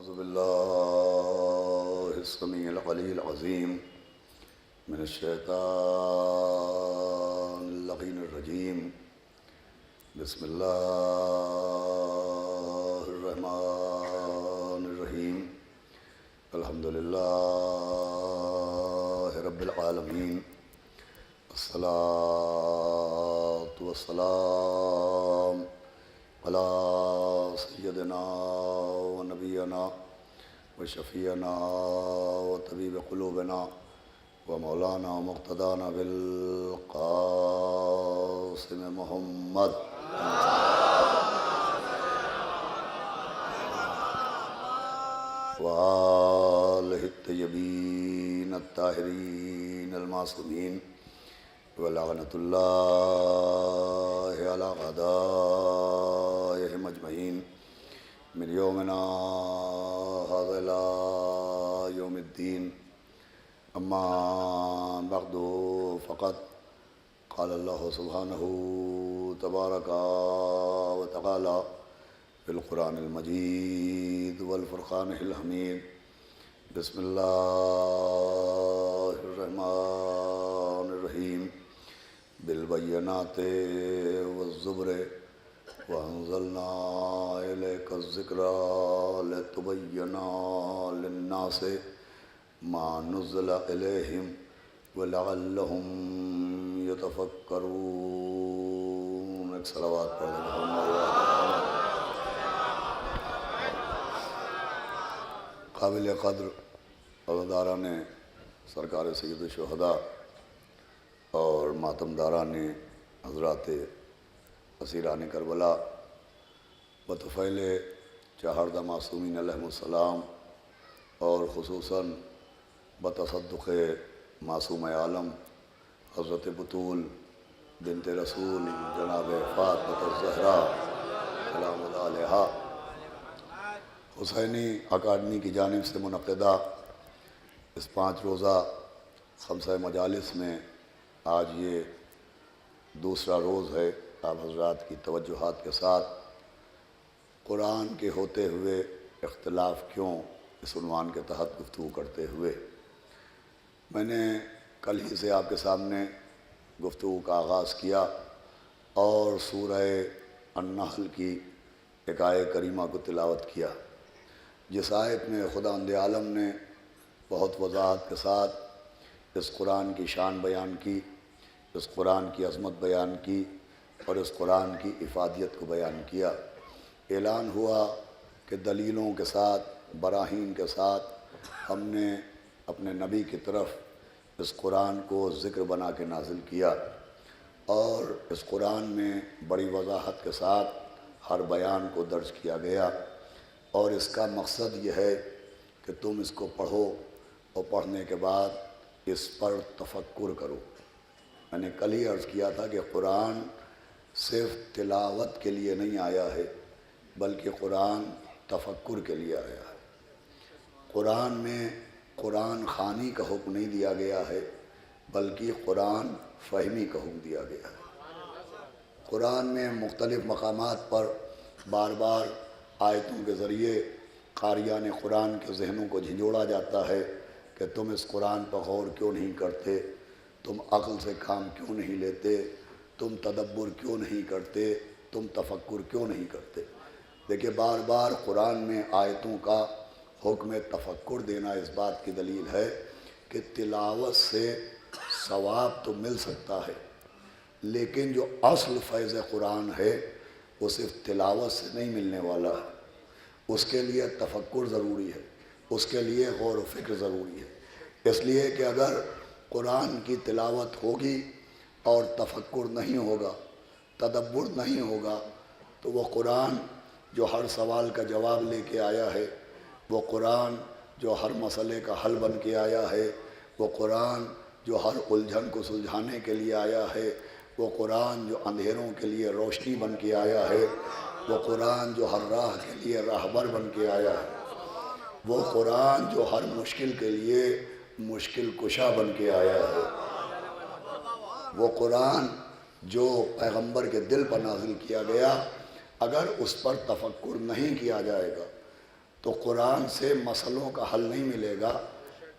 أعوذ بالله السميع العلي العظيم من الشيطان اللعين الرجيم. بسم الله الرحمن الرحيم. الحمد لله رب العالمين. الصلاة والسلام على سيدنا ونبينا وشفيعنا وطبيب قلوبنا ومولانا ومقتدانا بالقاسم محمد وآله الطيبين الطاهرين المعصومين ولعنة الله على أعدائهم أجمعين من يومنا هذا إلى يوم الدين. أما بعد فقد قال الله سبحانه تبارك وتعالى في القرآن المجيد والفرقان الحميد. بسم الله الرحمن الرحيم. بالبينات والزبر وأنزلنا إليك الذكر لتبين للناس ما نزل إليهم ولعلهم يتفكرون. ایک صلوات پڑھ لیں. قابل قدر عزاداران سرکار سید الشہداء اور ماتمداران حضرات اسیران کربلا بطفیل چہاردہ معصومین علیہ السلام اور خصوصاً بتصدق معصوم عالم حضرت بطول بنت رسول جناب فاطمہ الزہرا سلام اللہ علیہا حسینی اکیڈمی کی جانب سے منعقدہ اس 5 روزہ خمسہ مجالس میں آج یہ دوسرا روز ہے. آپ حضرات کی توجہات کے ساتھ قرآن کے ہوتے ہوئے اختلاف کیوں اس عنوان کے تحت گفتگو کرتے ہوئے میں نے کل ہی سے آپ کے سامنے گفتگو کا آغاز کیا اور سورہ النحل کی ایک آیت کریمہ کو تلاوت کیا، جس آیت میں خداوند عالم نے بہت وضاحت کے ساتھ اس قرآن کی شان بیان کی، اس قرآن کی عظمت بیان کی اور اس قرآن کی افادیت کو بیان کیا. اعلان ہوا کہ دلیلوں کے ساتھ، براہین کے ساتھ ہم نے اپنے نبی کی طرف اس قرآن کو ذکر بنا کے نازل کیا اور اس قرآن میں بڑی وضاحت کے ساتھ ہر بیان کو درج کیا گیا اور اس کا مقصد یہ ہے کہ تم اس کو پڑھو اور پڑھنے کے بعد اس پر تفکر کرو. میں نے کل ہی عرض کیا تھا کہ قرآن صرف تلاوت کے لیے نہیں آیا ہے بلکہ قرآن تفکر کے لیے آیا ہے. قرآن میں قرآن خوانی کا حکم نہیں دیا گیا ہے بلکہ قرآن فہمی کا حکم دیا گیا ہے. قرآن میں مختلف مقامات پر بار بار آیتوں کے ذریعے قاریان قرآن کے ذہنوں کو جھنجھوڑا جاتا ہے کہ تم اس قرآن پر غور کیوں نہیں کرتے، تم عقل سے کام کیوں نہیں لیتے، تم تدبر کیوں نہیں کرتے، تم تفکر کیوں نہیں کرتے. دیکھیے بار بار قرآن میں آیتوں کا حکم تفکر دینا اس بات کی دلیل ہے کہ تلاوت سے ثواب تو مل سکتا ہے لیکن جو اصل فیض قرآن ہے وہ صرف تلاوت سے نہیں ملنے والا ہے. اس کے لیے تفکر ضروری ہے، اس کے لیے غور و فکر ضروری ہے. اس لیے کہ اگر قرآن کی تلاوت ہوگی اور تفکر نہیں ہوگا، تدبر نہیں ہوگا تو وہ قرآن جو ہر سوال کا جواب لے کے آیا ہے، وہ قرآن جو ہر مسئلے کا حل بن کے آیا ہے، وہ قرآن جو ہر الجھن کو سلجھانے کے لیے آیا ہے، وہ قرآن جو اندھیروں کے لیے روشنی بن کے آیا ہے، وہ قرآن جو ہر راہ کے لیے راہبر بن کے آیا ہے، وہ قرآن جو ہر مشکل کے لیے مشکل کشا بن کے آیا ہے، وہ قرآن جو پیغمبر کے دل پر نازل کیا گیا اگر اس پر تفکر نہیں کیا جائے گا، تو قرآن سے مسئلوں کا حل نہیں ملے گا،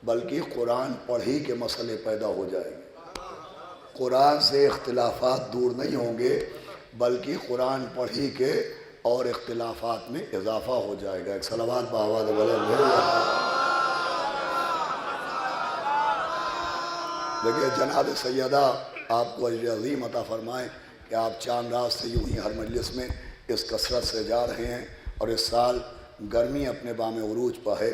بلکہ قرآن پڑھی کے مسئلے پیدا ہو جائیں گے۔ قرآن سے اختلافات دور نہیں ہوں گے، بلکہ قرآن پڑھی کے اور اختلافات میں اضافہ ہو جائے گا۔ ایک صلوات بآواز بلند ہے۔ دیکھیے جناب سیدہ آپ کو اجر عظیم عطا فرمائیں کہ آپ چاند رات سے یوں ہی ہر مجلس میں اس کثرت سے جا رہے ہیں، اور اس سال گرمی اپنے بام عروج پر ہے،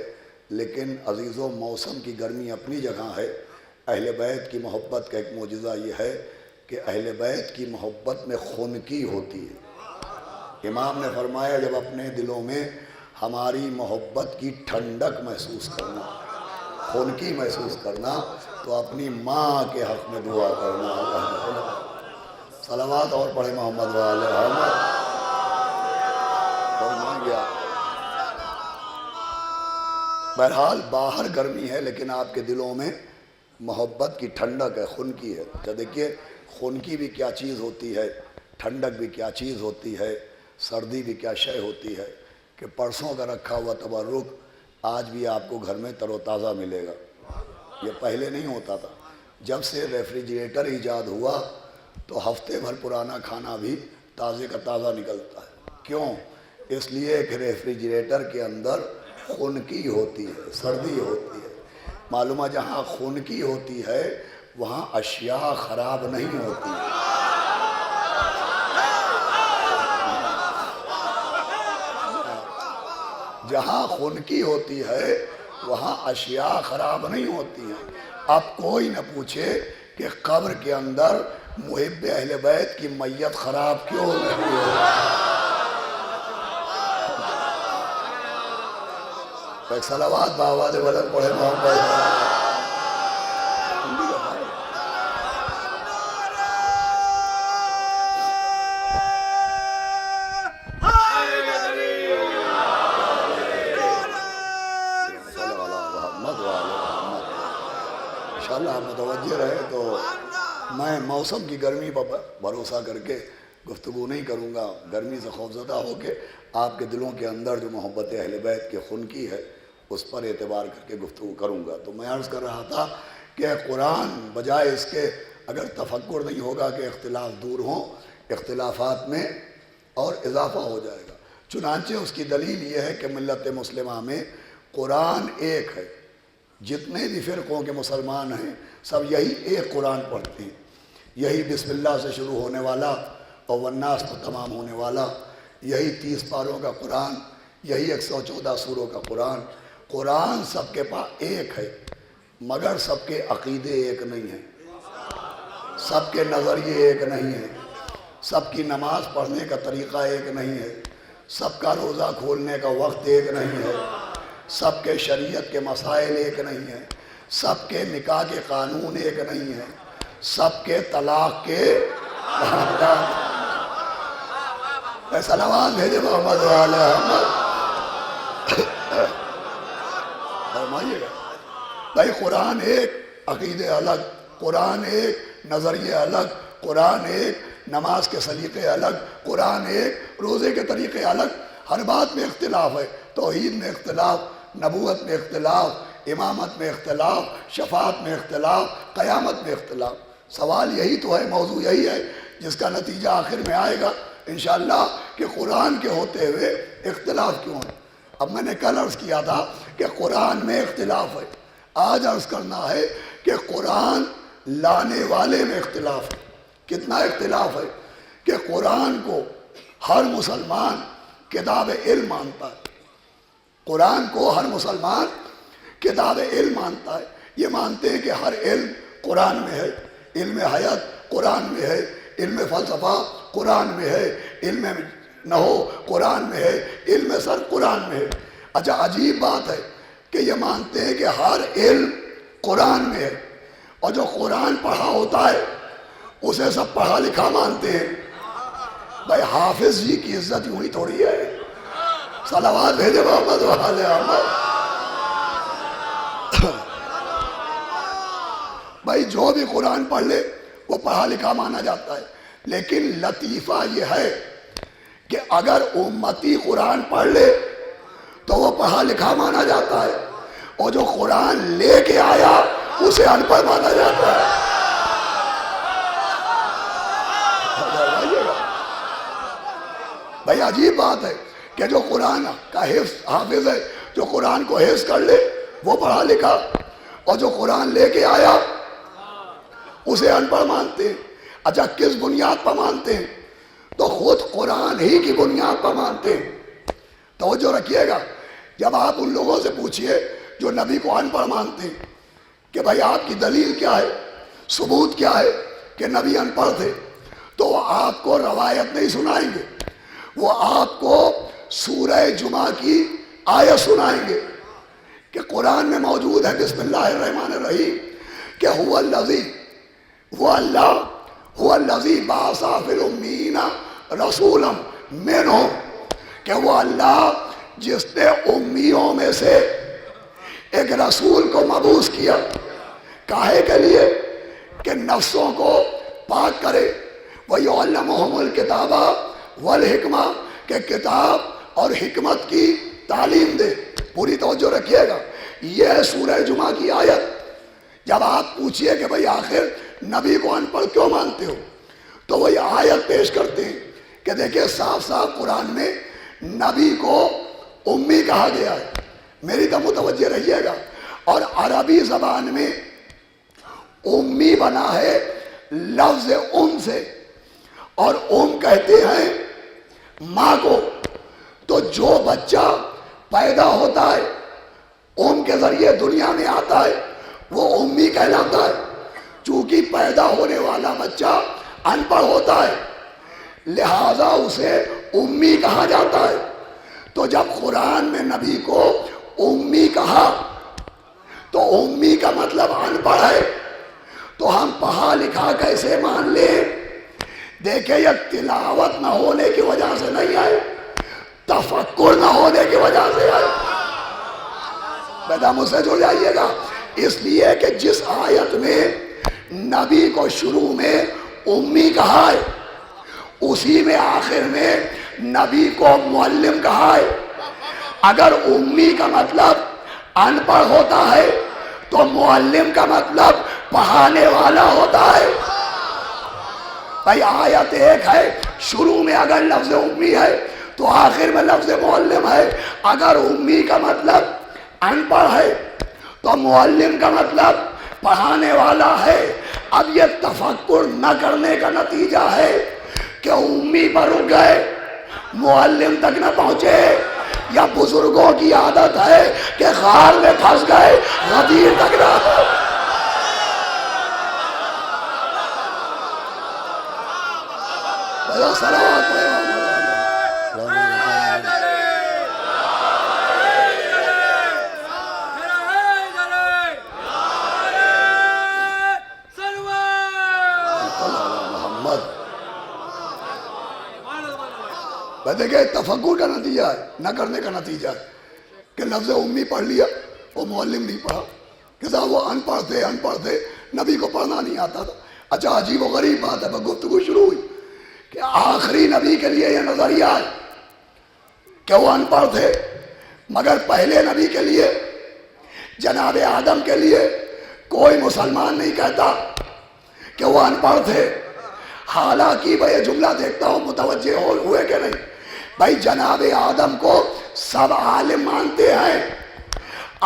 لیکن عزیزوں موسم کی گرمی اپنی جگہ ہے۔ اہل بیت کی محبت کا ایک معجزہ یہ ہے کہ اہل بیت کی محبت میں خنکی ہوتی ہے۔ امام نے فرمایا جب اپنے دلوں میں ہماری محبت کی ٹھنڈک محسوس کرنا، خنکی محسوس کرنا، تو اپنی ماں کے حق میں دعا کرنا۔ صلوات اور پڑھے محمد وآل محمد۔ اور مان گیا بہرحال باہر گرمی ہے لیکن آپ کے دلوں میں محبت کی ٹھنڈک ہے، خنکی ہے۔ تو دیکھیے خنکی بھی کیا چیز ہوتی ہے، ٹھنڈک بھی کیا چیز ہوتی ہے، سردی بھی کیا شے ہوتی ہے کہ پرسوں کا رکھا ہوا تبرک آج بھی آپ کو گھر میں تر و تازہ ملے گا۔ یہ پہلے نہیں ہوتا تھا۔ جب سے ریفریجریٹر ایجاد ہوا تو ہفتے بھر پرانا کھانا بھی تازے کا تازہ نکلتا ہے۔ کیوں؟ اس لیے کہ ریفریجریٹر کے اندر خنکی ہوتی ہے، سردی ہوتی ہے۔ معلومہ جہاں خنکی ہوتی ہے وہاں اشیاء خراب نہیں ہوتی۔ جہاں خنکی ہوتی ہے وہاں اشیاء خراب نہیں ہوتی ہیں۔ اب کوئی نہ پوچھے کہ قبر کے اندر محب اہل بیت کی میت خراب کیوں نہیں ہے۔ ایک صلوات بآواز بلند پڑھے محمد۔ انشاءاللہ آپ متوجہ رہے تو میں موسم کی گرمی پر بھروسہ کر کے گفتگو نہیں کروں گا، گرمی سے خوفزدہ ہو کے آپ کے دلوں کے اندر جو محبت اہل بیت کی خنکی ہے اس پر اعتبار کر کے گفتگو کروں گا۔ تو میں عرض کر رہا تھا کہ قرآن بجائے اس کے اگر تفکر نہیں ہوگا کہ اختلاف دور ہوں، اختلافات میں اور اضافہ ہو جائے گا۔ چنانچہ اس کی دلیل یہ ہے کہ ملت مسلمہ میں قرآن ایک ہے۔ جتنے بھی فرقوں کے مسلمان ہیں سب یہی ایک قرآن پڑھتے ہیں، یہی بسم اللہ سے شروع ہونے والا اور والناس پر تمام ہونے والا، یہی 30 پاروں کا قرآن، یہی 114 سوروں کا قرآن۔ قرآن سب کے پاس ایک ہے، مگر سب کے عقیدے ایک نہیں ہیں، سب کے نظریے ایک نہیں ہیں، سب کی نماز پڑھنے کا طریقہ ایک نہیں ہے، سب کا روزہ کھولنے کا وقت ایک نہیں ہے، سب کے شریعت کے مسائل ایک نہیں ہیں، سب کے نکاح کے قانون ایک نہیں ہیں، سب کے طلاق کے صلوات بھیجے محمد وآل محمد۔ فرمائیے گا بھائی قرآن ایک، عقیدے الگ، قرآن ایک، نظریے الگ، قرآن ایک، نماز کے سلیقے الگ، قرآن ایک، روزے کے طریقے الگ، ہر بات میں اختلاف ہے، توحید میں اختلاف، نبوت میں اختلاف، امامت میں اختلاف، شفاعت میں اختلاف، قیامت میں اختلاف۔ سوال یہی تو ہے، موضوع یہی ہے جس کا نتیجہ آخر میں آئے گا انشاءاللہ کہ قرآن کے ہوتے ہوئے اختلاف کیوں ہے۔ اب میں نے کل عرض کیا تھا کہ قرآن میں اختلاف ہے، آج عرض کرنا ہے کہ قرآن لانے والے میں اختلاف ہے۔ کتنا اختلاف ہے کہ قرآن کو ہر مسلمان کتاب علم مانتا ہے، قرآن کو ہر مسلمان کتاب علم مانتا ہے۔ یہ مانتے ہیں کہ ہر علم قرآن میں ہے، علم حیات قرآن میں ہے، علم فلسفہ قرآن میں ہے، علم نحو قرآن میں ہے، علم سر قرآن میں ہے۔ اچھا عجیب بات ہے کہ یہ مانتے ہیں کہ ہر علم قرآن میں ہے، اور جو قرآن پڑھا ہوتا ہے اسے سب پڑھا لکھا مانتے ہیں۔ بھائی حافظ جی کی عزت یوں ہی تھوڑی ہے۔ صلوات بھیجے محمد وآل محمد۔ بھائی جو بھی قرآن پڑھ لے وہ پڑھا لکھا مانا جاتا ہے، لیکن لطیفہ یہ ہے کہ اگر امتی قرآن پڑھ لے تو وہ پڑھا لکھا مانا جاتا ہے، اور جو قرآن لے کے آیا اسے ان پڑھ مانا جاتا ہے۔ بھائی عجیب بات ہے کہ جو قرآن کا حافظ ہے، جو قرآن کو حفظ کر لے وہ پڑھا لکھا، اور جو قرآن لے کے آیا اسے ان پڑھ مانتے ہیں۔ اچھا کس بنیاد پر مانتے ہیں؟ تو خود قرآن ہی کی بنیاد پر مانتے ہیں۔ توجہ رکھیے گا، جب آپ ان لوگوں سے پوچھئے جو نبی کو ان پڑھ مانتے ہیں کہ بھائی آپ کی دلیل کیا ہے، ثبوت کیا ہے کہ نبی ان پڑھ تھے، تو وہ آپ کو روایت نہیں سنائیں گے، وہ آپ کو سورہ جمعہ کی آیت سنائیں گے کہ قرآن میں موجود ہے بسم اللہ الرحمن الرحیم کہ هو الذی، وہ اللہ، هو الذی بعث فی الامین رسولا منہم، کہ وہ اللہ جس نے امیوں میں سے ایک رسول کو مبعوث کیا، کاہے کے لیے؟ کہ نفسوں کو پاک کرے، وَيُعَلِّمُهُمُ الْكِتَابَ وَالْحِکْمَةَ، کہ کتاب اور حکمت کی تعلیم دے۔ پوری توجہ رکھیے گا، یہ ہے سورہ جمعہ کی آیت۔ جب آپ پوچھئے کہ بھئی آخر نبی کو ان پڑھ کیوں مانتے ہو، تو وہ یہ آیت پیش کرتے ہیں کہ دیکھیں صاف صاف قرآن میں نبی کو امی کہا گیا ہے۔ میری تو متوجہ رہیے گا، اور عربی زبان میں امی بنا ہے لفظ ام سے، اور ام کہتے ہیں ماں کو۔ تو جو بچہ پیدا ہوتا ہے ام کے ذریعے دنیا میں آتا ہے وہ امی کہلاتا ہے۔ چونکہ پیدا ہونے والا بچہ ان پڑھ ہوتا ہے لہذا اسے امی کہا جاتا ہے۔ تو جب قرآن میں نبی کو امی کہا تو امی کا مطلب ان پڑھ ہے، تو ہم پڑھا لکھا کیسے مان لیں؟ دیکھیں یہ تلاوت نہ ہونے کی وجہ سے نہیں آئے، تفکر نہ ہونے کی وجہ سے آئے۔ بیٹا مجھ سے جڑ جائیے گا، اس لیے کہ جس آیت میں نبی کو شروع میں امی کہا ہے اسی میں آخر میں نبی کو معلم کہا ہے۔ اگر امی کا مطلب ان پڑھ ہوتا ہے تو معلم کا مطلب پڑھانے والا ہوتا ہے۔ بھائی آیت ایک ہے، شروع میں اگر لفظ امی ہے تو آخر میں لفظ معلم ہے۔ اگر امی کا مطلب ان پڑھ ہے تو معلم کا مطلب پڑھانے والا ہے۔ اب یہ تفکر نہ کرنے کا نتیجہ ہے کہ امی پر رک گئے، معلم تک نہ پہنچے، یا بزرگوں کی عادت ہے کہ غار میں پھنس گئے غدیر تک نہ۔ دیکھیں تفکر کا نتیجہ ہے، نہ کرنے کا نتیجہ ہے کہ لفظ امی پڑھ لیا وہ معلم نہیں پڑھا، کہ صاحب وہ ان پڑھ تھے نبی کو پڑھنا نہیں آتا تھا۔ اچھا عجیب و غریب بات ہے، گفتگو شروع ہوئی کہ آخری نبی کے لیے یہ نظریہ ہے کہ وہ ان پڑھ تھے، مگر پہلے نبی کے لیے جناب آدم کے لیے کوئی مسلمان نہیں کہتا کہ وہ ان پڑھ تھے۔ حالانکہ میں یہ جملہ دیکھتا ہوں متوجہ ہوئے کہ نہیں، بھائی جناب آدم کو سب عالم مانتے ہیں،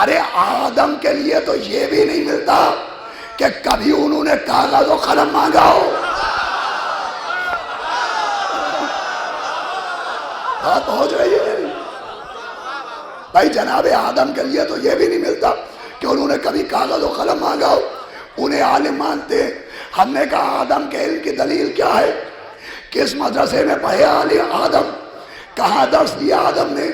ارے آدم کے لیے تو یہ بھی نہیں ملتا کہ کبھی انہوں نے کاغذ و قلم مانگا ہو۔ بات پہنچ رہی ہے میری؟ بھائی جناب آدم کے لیے تو یہ بھی نہیں ملتا کہ انہوں نے کبھی کاغذ و قلم مانگا ہو، انہیں عالم مانتے ہیں۔ ہم نے کہا آدم کے علم کی دلیل کیا ہے؟ کس مدرسے میں پڑھے آدم؟ کہاں درس دیا آدم نے؟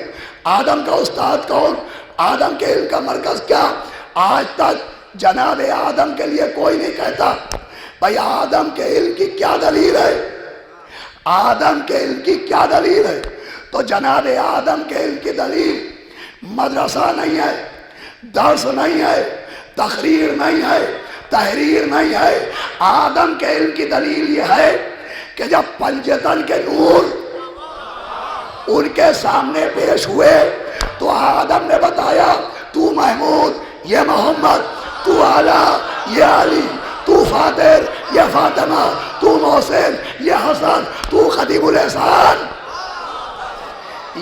آدم کا استاد کون؟ آدم کے علم کا مرکز کیا؟ آج تک جناب آدم کے لیے کوئی نہیں کہتا بھائی آدم کے علم کی کیا دلیل ہے، آدم کے علم کی کیا دلیل ہے؟ تو جناب آدم کے علم کی دلیل مدرسہ نہیں ہے، درس نہیں ہے، تقریر نہیں ہے، تحریر نہیں ہے۔ آدم کے علم کی دلیل یہ ہے کہ جب پنجتن کے نور ان کے سامنے پیش ہوئے تو آدم نے بتایا تو محمود یہ محمد، تو اعلیٰ یہ علی، تو فاطر یہ فاطمہ، تو محسن یہ حسن، تو خدیم الاحسان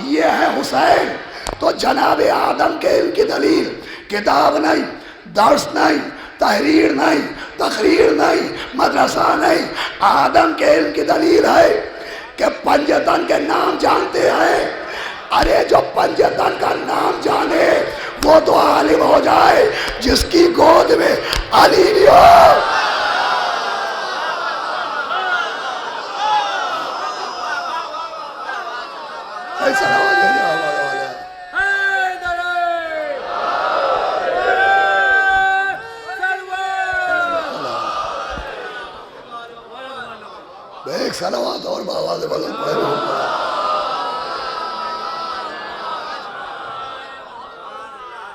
یہ ہے حسین۔ تو جناب آدم کے علم کی دلیل کتاب نہیں، درس نہیں، تحریر نہیں، تقریر نہیں، مدرسہ نہیں، آدم کے علم کی دلیل ہے کہ پنجتن کے نام جانتے ہیں۔ ارے جو پنجتن کا نام جانے وہ تو عالم ہو جائے جس کی گود میں علی بھی ہو۔ ایک صلوات اور بآواز بلند پڑھے۔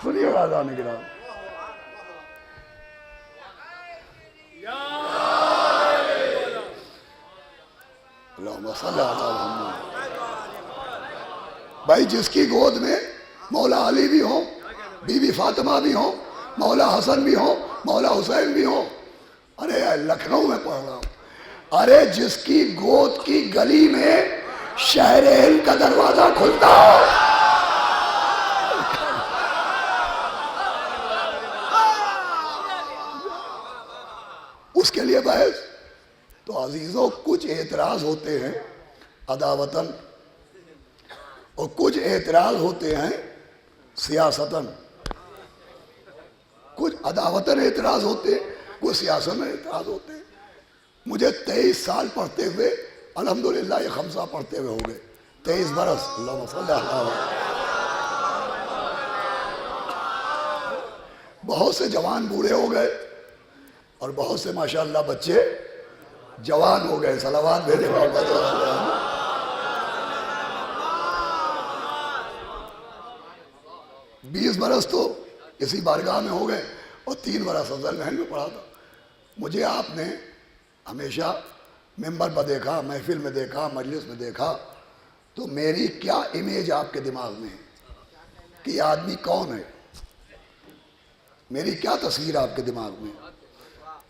سنیے آذان گرامی، اللہم صلی علی محمد۔ بھائی جس کی گود میں مولا علی بھی ہو، بی بی فاطمہ بھی ہو، مولا حسن بھی ہو، مولا حسین بھی ہو، ارے لکھنؤ میں پڑھ رہا ہوں، ارے جس کی گود کی گلی میں شہر ہند کا دروازہ کھلتا ہو، اس کے لیے بحث۔ تو عزیزوں کچھ اعتراض ہوتے ہیں عداوتاً اور کچھ اعتراض ہوتے ہیں سیاستاً، کچھ عداوتاً اعتراض ہوتے ہیں، کچھ سیاست میں اعتراض ہوتے ہیں۔ مجھے 23 سال پڑھتے ہوئے الحمدللہ یہ خمسہ پڑھتے ہوئے ہو گئے، 23 برس، اللہم صلی اللہ علیہ۔ بہت سے جوان بوڑھے ہو گئے اور بہت سے ماشاءاللہ بچے جوان ہو گئے، صلوات بھیجے محمد صلی اللہ علیہ وسلم۔ 20 برس تو اسی بارگاہ میں ہو گئے اور 3 برس افضل محل میں پڑھا تھا۔ مجھے آپ نے ہمیشہ ممبر پر دیکھا، محفل میں دیکھا، مجلس میں دیکھا، تو میری کیا امیج آپ کے دماغ میں ہے کہ یہ آدمی کون ہے؟ میری کیا تصویر آپ کے دماغ میں؟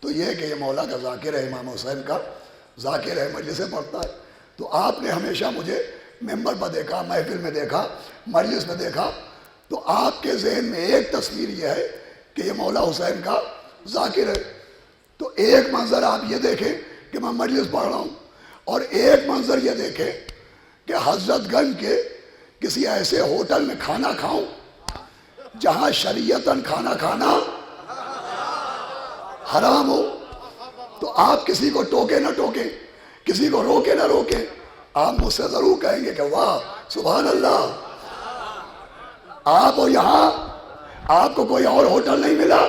تو یہ کہ یہ مولا کا ذاکر ہے، امام حسین کا ذاکر ہے، مجلس سے پڑھتا ہے۔ تو آپ نے ہمیشہ مجھے ممبر پر دیکھا، محفل میں دیکھا، مجلس میں دیکھا، تو آپ کے ذہن میں ایک تصویر یہ ہے کہ یہ مولا حسین کا ذاکر ہے۔ تو ایک منظر آپ یہ دیکھیں کہ میں مجلس پڑھ رہا ہوں، اور ایک منظر یہ دیکھیں کہ حضرت گنج کے کسی ایسے ہوٹل میں کھانا کھاؤں جہاں شریعتاً کھانا کھانا حرام ہو۔ تو آپ کسی کو ٹوکے نہ ٹوکیں، کسی کو روکے نہ روکیں، آپ مجھ سے ضرور کہیں گے کہ واہ سبحان اللہ، آپ یہاں آپ کو کوئی اور ہوٹل نہیں ملا،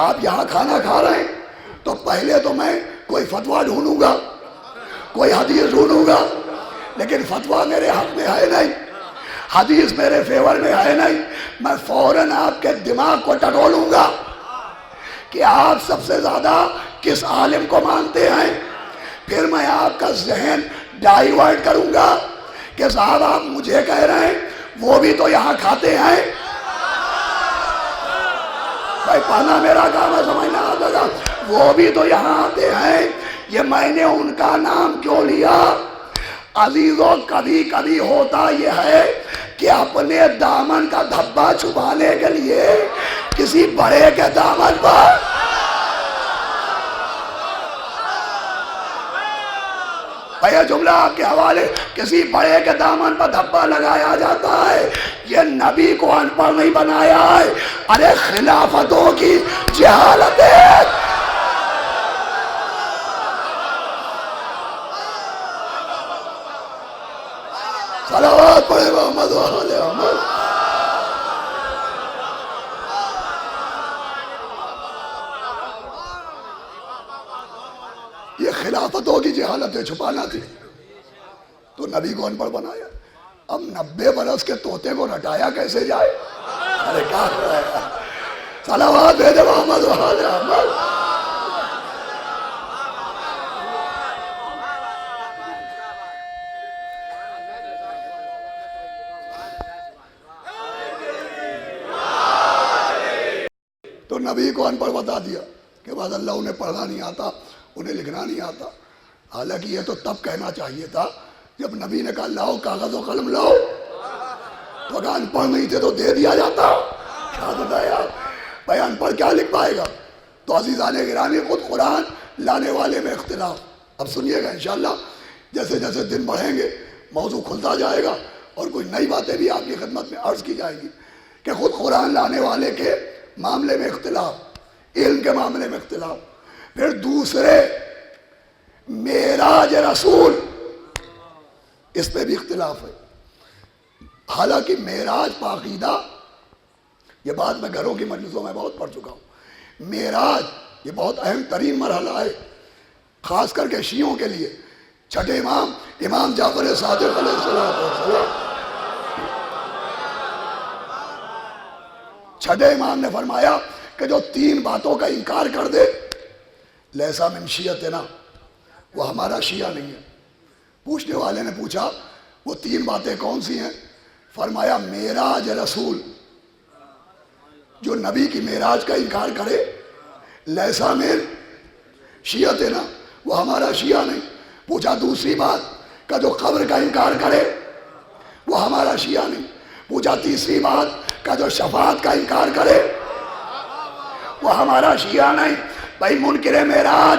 آپ یہاں کھانا کھا رہے ہیں، تو پہلے تو میں کوئی فتویٰ ڈھونڈوں گا، کوئی حدیث ڈھونڈوں گا، لیکن فتویٰ میرے حق میں ہے نہیں، حدیث میرے فیور میں ہے نہیں۔ میں فوراً آپ کے دماغ کو ٹٹولوں گا کہ آپ سب سے زیادہ کس عالم کو مانتے ہیں، پھر میں آپ کا ذہن ڈائیورٹ کروں گا کہ صاحب آپ مجھے کہہ رہے ہیں وہ بھی تو یہاں کھاتے ہیں۔ بھائی پانا میرا کام ہے، سمجھنا آپ لگا، وہ بھی تو یہاں آتے ہیں۔ یہ میں نے ان کا نام کیوں لیا؟ عزیزوں کبھی کبھی ہوتا یہ ہے کہ اپنے دامن کا دھبا چھپانے کے لیے کسی بڑے کے دامن پر یہ جملہ آپ کے حوالے، کسی بڑے کے دامن پر دھبا لگایا جاتا ہے۔ یہ نبی کو ان پڑھ نہیں بنایا ہے، ارے خلافتوں کی جہالت ہے۔ صلوات پڑھے محمد و آل محمد۔ یہ خلافتوں کی جہالتیں چھپانا تھی تو نبی کو ان پڑھ بنایا۔ اب 90 برس کے طوطے کو رٹایا کیسے جائے؟ ارے کیا کر رہا ہے؟ صلوات بھیجے محمد و آل محمد۔ نبی کو ان پڑھ بتا دیا کہ بعد اللہ انہیں پڑھنا نہیں آتا، انہیں لکھنا نہیں آتا۔ حالانکہ یہ تو تب کہنا چاہیے تھا جب نبی نے کہا لاؤ کاغذ و قلم لاؤ، تو اگر ان پڑھ نہیں تھے تو دے دیا جاتا۔ کیا ہوتا ہے یار، بھائی ان پڑھ کیا لکھ پائے گا؟ تو عزیزان گرامی، خود قرآن لانے والے میں اختلاف۔ اب سنیے گا انشاءاللہ جیسے جیسے دن بڑھیں گے موضوع کھلتا جائے گا اور کوئی نئی باتیں بھی آپ کی خدمت میں عرض کی جائیں گی کہ خود قرآن لانے والے کے معاملے میں اختلاف، علم کے معاملے میں اختلاف۔ پھر دوسرے معراج رسول، اس پہ بھی اختلاف ہے۔ حالانکہ معراج پاقیدہ، یہ بات میں گھروں کی مجلسوں میں بہت پڑھ چکا ہوں، معراج یہ بہت اہم ترین مرحلہ ہے، خاص کر کے شیعوں کے لیے۔ چھٹے امام، امام جعفر صادق علیہ السلام، چھٹے امام نے فرمایا کہ جو 3 باتوں کا انکار کر دے لیسا من شیعتنا، وہ ہمارا شیعہ نہیں ہے۔ پوچھنے والے نے پوچھا وہ 3 باتیں کون سی ہیں؟ فرمایا معراج رسول، جو نبی کی معراج کا انکار کرے لیسا من شیعتنا، وہ ہمارا شیعہ نہیں۔ پوچھا دوسری بات کا جو قبر کا انکار کرے وہ ہمارا شیعہ نہیں۔ پوچھا تیسری بات کا جو شفاعت کا انکار کرے وہ ہمارا شیعہ نہیں۔ بھائی منکر معراج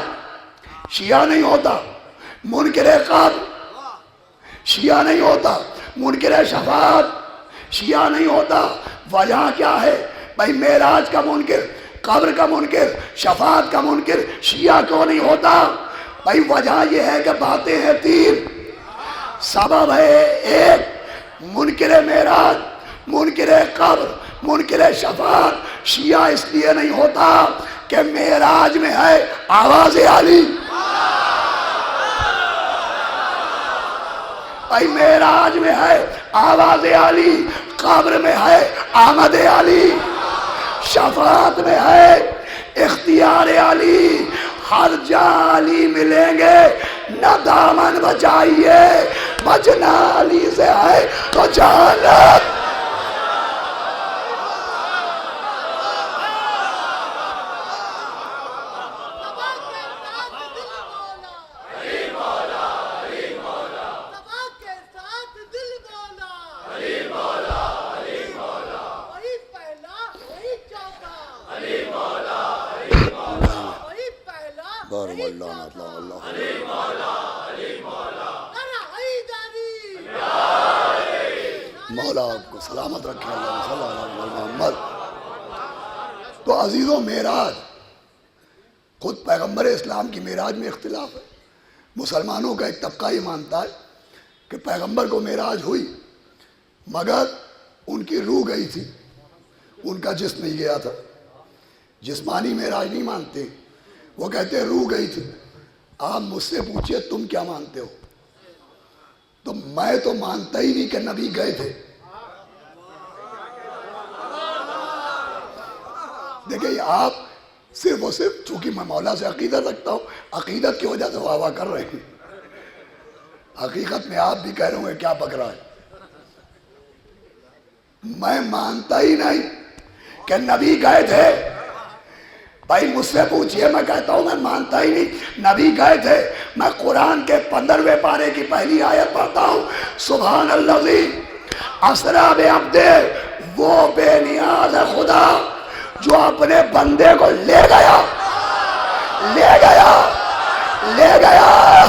شیعہ نہیں ہوتا، منکر قبر شیعہ نہیں ہوتا، منکر شفاعت شیعہ نہیں ہوتا۔ وجہ کیا ہے؟ بھائی معراج کا منکر، قبر کا منکر، شفاعت کا منکر شیعہ کیوں نہیں ہوتا؟ بھائی وجہ یہ ہے کہ باتیں ہیں 3۔ سبب ہے 1، منکر معراج، منکر قبر، منکر شفاعت شیعہ اس لیے نہیں ہوتا کہ معراج میں ہے آواز علی۔ بھائی معراج میں ہے آواز علی، قبر میں ہے آمد علی، شفاعت میں ہے اختیار علی۔ ہر جہاں علی ملیں گے، نہ دامن بچائیے، بچنا علی سے ہے تو جہنم۔ مولا آپ کو سلامت رکھے، اللہ صلی اللہ علیہ محمد۔ تو عزیزوں، معراج خود پیغمبر اسلام کی معراج میں اختلاف ہے۔ مسلمانوں کا ایک طبقہ یہ مانتا ہے کہ پیغمبر کو معراج ہوئی مگر ان کی روح گئی تھی، ان کا جسم نہیں گیا تھا۔ جسمانی معراج نہیں مانتے، وہ کہتے ہیں روح گئی تھی۔ آپ مجھ سے پوچھئے تم کیا مانتے ہو؟ تو میں تو مانتا ہی نہیں کہ نبی گئے تھے۔ دیکھیں آپ صرف اور صرف، چونکہ میں مولا سے عقیدت رکھتا ہوں، عقیدت کی وجہ سے واہ واہ کر رہے ہیں، حقیقت میں آپ بھی کہہ رہے ہوں کیا پک رہا ہے۔ میں مانتا ہی نہیں کہ نبی گئے تھے۔ بھائی مجھ سے پوچھئے، میں کہتا ہوں میں مانتا ہی نہیں نبی گئے تھے۔ میں قرآن کے 15ویں پارے کی پہلی آیت پڑھتا ہوں، سبحان الذی اسریٰ بعبدہ، وہ بے نیاز ہے خدا جو اپنے بندے کو لے گیا، لے گیا، لے گیا۔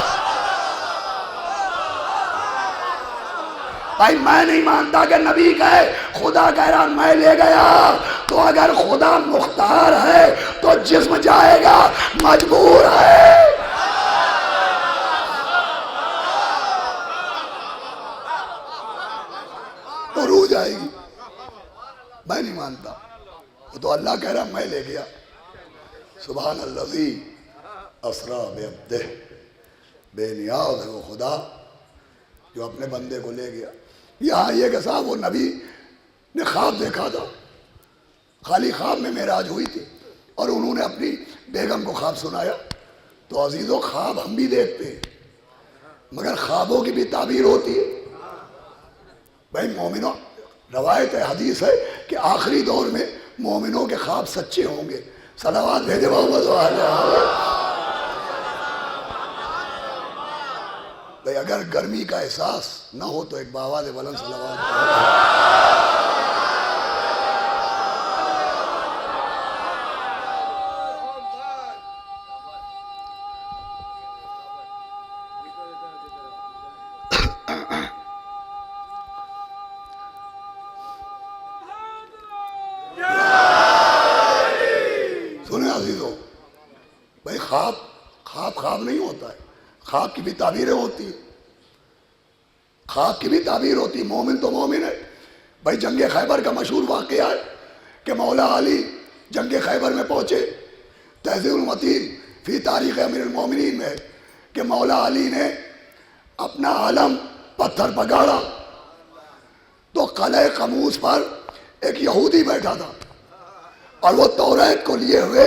بھائی میں نہیں مانتا کہ نبی کہے خدا کہہ رہا میں لے گیا، تو اگر خدا مختار ہے تو جسم جائے گا، مجبور ہے۔ تو روح جائے گی، میں نہیں مانتا۔ وہ تو اللہ کہہ رہا میں لے گیا۔ سبحان الذی اسریٰ بعبدہ، بے نیاز ہے وہ خدا جو اپنے بندے کو لے گیا۔ یہاں یہ کہ صاحب وہ نبی نے خواب دیکھا تھا، خالی خواب میں معراج ہوئی تھی اور انہوں نے اپنی بیگم کو خواب سنایا۔ تو عزیزوں خواب ہم بھی دیکھتے ہیں مگر خوابوں کی بھی تعبیر ہوتی ہے۔ بھائی مومنوں، روایت ہے، حدیث ہے کہ آخری دور میں مومنوں کے خواب سچے ہوں گے. صلوات بھیجے محمد والے. بھئی اگر گرمی کا احساس نہ ہو تو ایک باواز بلند صلوات. سنیں عزیزو، بھئی خواب نہیں ہوتا ہے. خواب کی بھی تعبیریں ہوتی ہیں. خواب کی بھی تعبیر ہوتی ہے. مومن تو مومن ہے. بھئی جنگ خیبر کا مشہور واقعہ ہے کہ مولا علی جنگ خیبر میں پہنچے. تہذیب المتین فی تاریخ امیر المومنین میں ہے کہ مولا علی نے اپنا علم پتھر پر گاڑا تو قلعہ قموس پر ایک یہودی بیٹھا تھا اور وہ توریت کو لیے ہوئے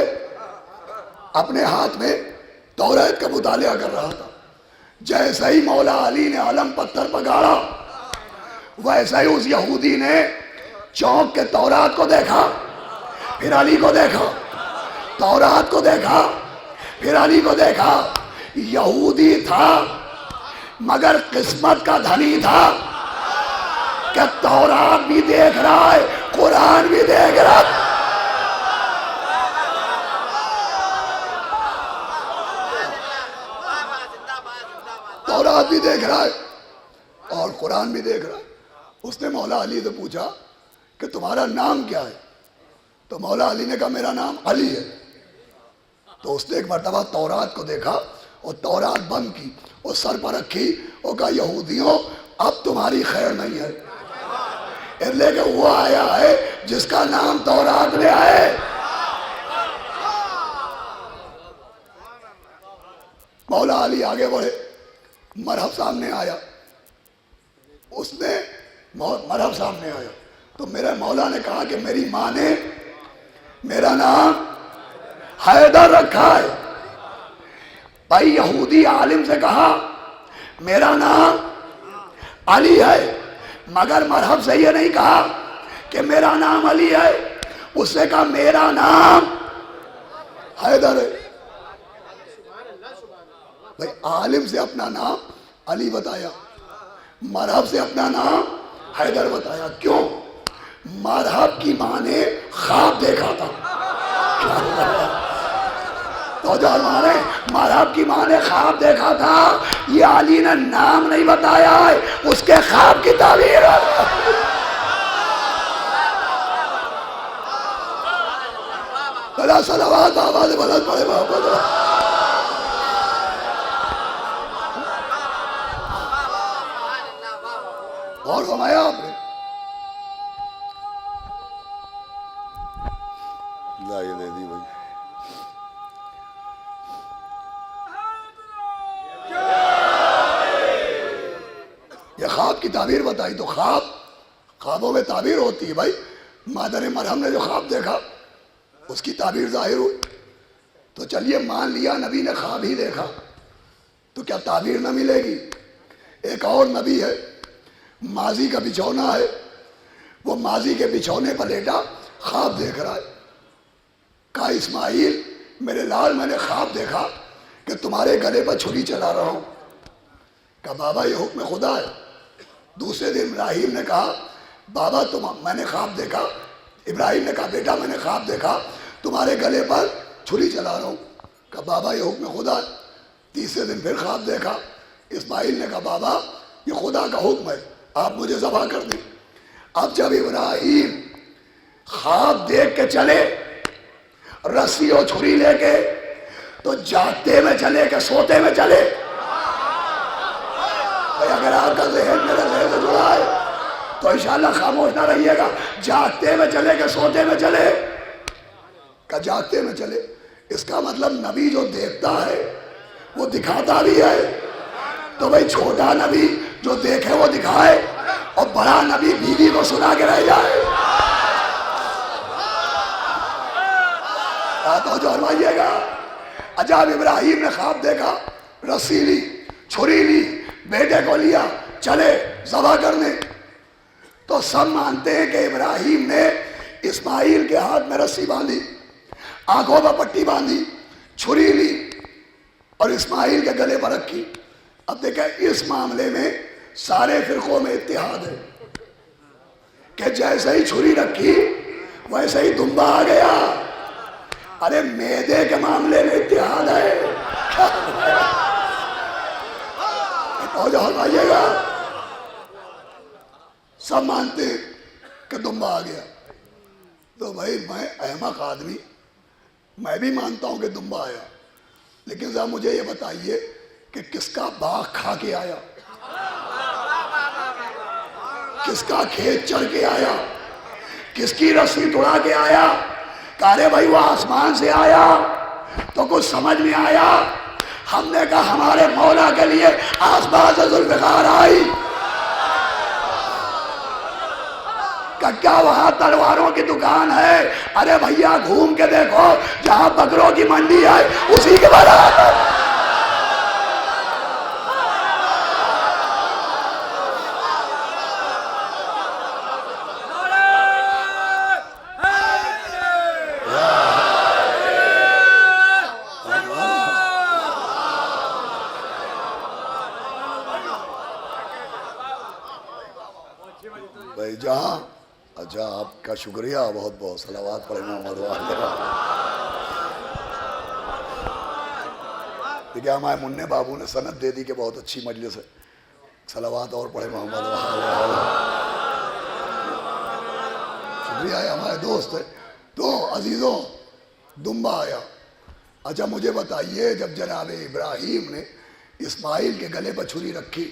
اپنے ہاتھ میں توریت کا مطالعہ کر رہا تھا. جیسے ہی مولا علی نے علم پتھر پر گاڑا ویسے ہی اس یہودی نے چونک کے تورات کو دیکھا، پھر علی کو دیکھا، تورات کو دیکھا، پھر علی کو دیکھا. یہودی تھا مگر قسمت کا دھنی تھا کہ تورات بھی دیکھ رہا ہے، قرآن بھی دیکھ رہا ہے. تورات بھی دیکھ رہا ہے اور قرآن بھی دیکھ رہا ہے. اس نے مولا علی سے پوچھا کہ تمہارا نام کیا ہے؟ تو مولا علی نے کہا میرا نام علی ہے. تو اس نے ایک مرتبہ تورات کو دیکھا اور تورات بند کی اور سر پر رکھی اور کہا یہودیوں اب تمہاری خیر نہیں ہے، اس لیے کہ وہ آیا ہے جس کا نام تورات میں ہے. مولا علی آگے بڑھے، مرحب سامنے آیا. اس نے مرحب سامنے آیا تو میرے مولا نے کہا کہ میری ماں نے میرا نام حیدر رکھا ہے. بھائی یہودی عالم سے کہا میرا نام علی ہے مگر مرحب سے یہ نہیں کہا کہ میرا نام علی ہے، اس سے کہا میرا نام حیدر ہے. بھائی عالم سے اپنا نام علی بتایا، مرحب سے اپنا نام حیدر بتایا. کیوں؟ مرحب کی ماں نے خواب دیکھا تھا. تو جو مانے مرحب کی ماں نے خواب دیکھا تھا، یہ علی نے نام نہیں بتایا ہے، اس کے خواب کی تعبیر ہے. بلا صلوات آواز بلند پڑے محمد. اور فرمایا آپ نے یہ دے دی بھائی. یہ خواب کی تعبیر بتائی. تو خوابوں میں تعبیر ہوتی ہے بھائی. مادر مرحم نے جو خواب دیکھا اس کی تعبیر ظاہر ہوئی. تو چلیے مان لیا نبی نے خواب ہی دیکھا تو کیا تعبیر نہ ملے گی؟ ایک اور نبی ہے، ماضی کا بچھونا ہے، وہ ماضی کے بچھونے پر لیٹا خواب دیکھ رہا ہے. کہا اسماعیل میرے لال میں نے خواب دیکھا کہ تمہارے گلے پر چھری چلا رہا ہوں. کہا بابا یہ حکم خدا ہے. دوسرے دن ابراہیم نے کہا بابا میں نے خواب دیکھا. ابراہیم نے کہا بیٹا میں نے خواب دیکھا تمہارے گلے پر چھری چلا رہا ہوں. کہا بابا یہ حکم خدا ہے. تیسرے دن پھر خواب دیکھا. اسماعیل نے کہا بابا یہ خدا کا حکم ہے، آپ مجھے ذبح کر دیں. اب جب ابراہیم خواب دیکھ کے چلے رسی اور چھری لے کے تو جاگتے میں چلے کہ سوتے میں چلے؟ اگر آپ کا ذہن میرے ذہن سے جڑا ہے تو انشاءاللہ خاموش نہ رہیے گا. جاگتے میں چلے کہ سوتے میں چلے؟ کہ جاگتے میں چلے. اس کا مطلب نبی جو دیکھتا ہے وہ دکھاتا بھی ہے. تو بھئی چھوٹا نبی جو دیکھے وہ دکھائے اور بڑا نبی بیوی کو سنا کے رہ جائے. تو جو فرمائیے گا جب ابراہیم نے خواب دیکھا رسی لی چھری لی بیٹے کو لیا چلے ذبح کرنے. تو سب مانتے ہیں کہ ابراہیم نے اسماعیل کے ہاتھ میں رسی باندھی، آنکھوں پر پٹی باندھی، چھری لی اور اسماعیل کے گلے پر رکھی۔ اب دیکھیں اس معاملے میں سارے فرقوں میں اتحاد ہے کہ جیسے ہی چھری رکھی ویسے ہی دمبا آ گیا۔ ارے میدے کے معاملے میں اتحاد ہے، توجہ فرمائیے گا، سب مانتے ہیں کہ دمبا آ گیا۔ تو بھائی میں احمق آدمی، میں بھی مانتا ہوں کہ دمبا آیا، لیکن ذرا مجھے یہ بتائیے کہ کس کا باغ کھا کے آیا، کس کا کھیت چر کے آیا، کس کی رسی توڑا کے آیا؟ کہا بھائی وہ آسمان سے آیا تو کچھ سمجھ میں آیا؟ ہم نے کہا ہمارے مولا کے لیے آسمان سے ذوالفقار آئی، کہ کیا وہاں تلواروں کی دکان ہے؟ ارے بھیا گھوم کے دیکھو، جہاں بکروں کی منڈی ہے اسی کے برابر۔ بھائی جہاں اچھا، آپ کا شکریہ، بہت بہت صلوات پڑھیں محمد والے۔ دیکھیں ہمارے منع بابو نے سند دے دی کہ بہت اچھی مجلس ہے، صلوات اور پڑھیں محمد والے۔ شکریہ ہے، ہمارے دوست ہے۔ تو عزیزوں دمبا آیا۔ اچھا مجھے بتائیے جب جناب ابراہیم نے اسماعیل کے گلے پر چھری رکھی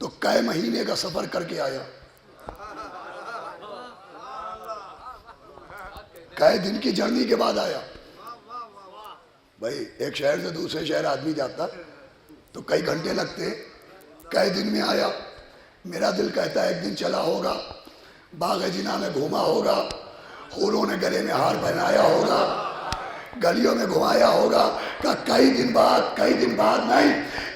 تو کئے مہینے کا سفر کر کے آیا؟ کئے دن کی جرنی کے بعد آیا؟ بھائی ایک شہر سے دوسرے شہر آدمی جاتا تو کئی گھنٹے لگتے، کئے دن میں آیا؟ میرا دل کہتا ہے ایک دن چلا ہوگا، باغ جناح میں گھوما ہوگا، حوروں نے گلے میں ہار پہنایا ہوگا، گلیوں میں گھمایا ہوگا، کہ کئی دن بعد نہیں،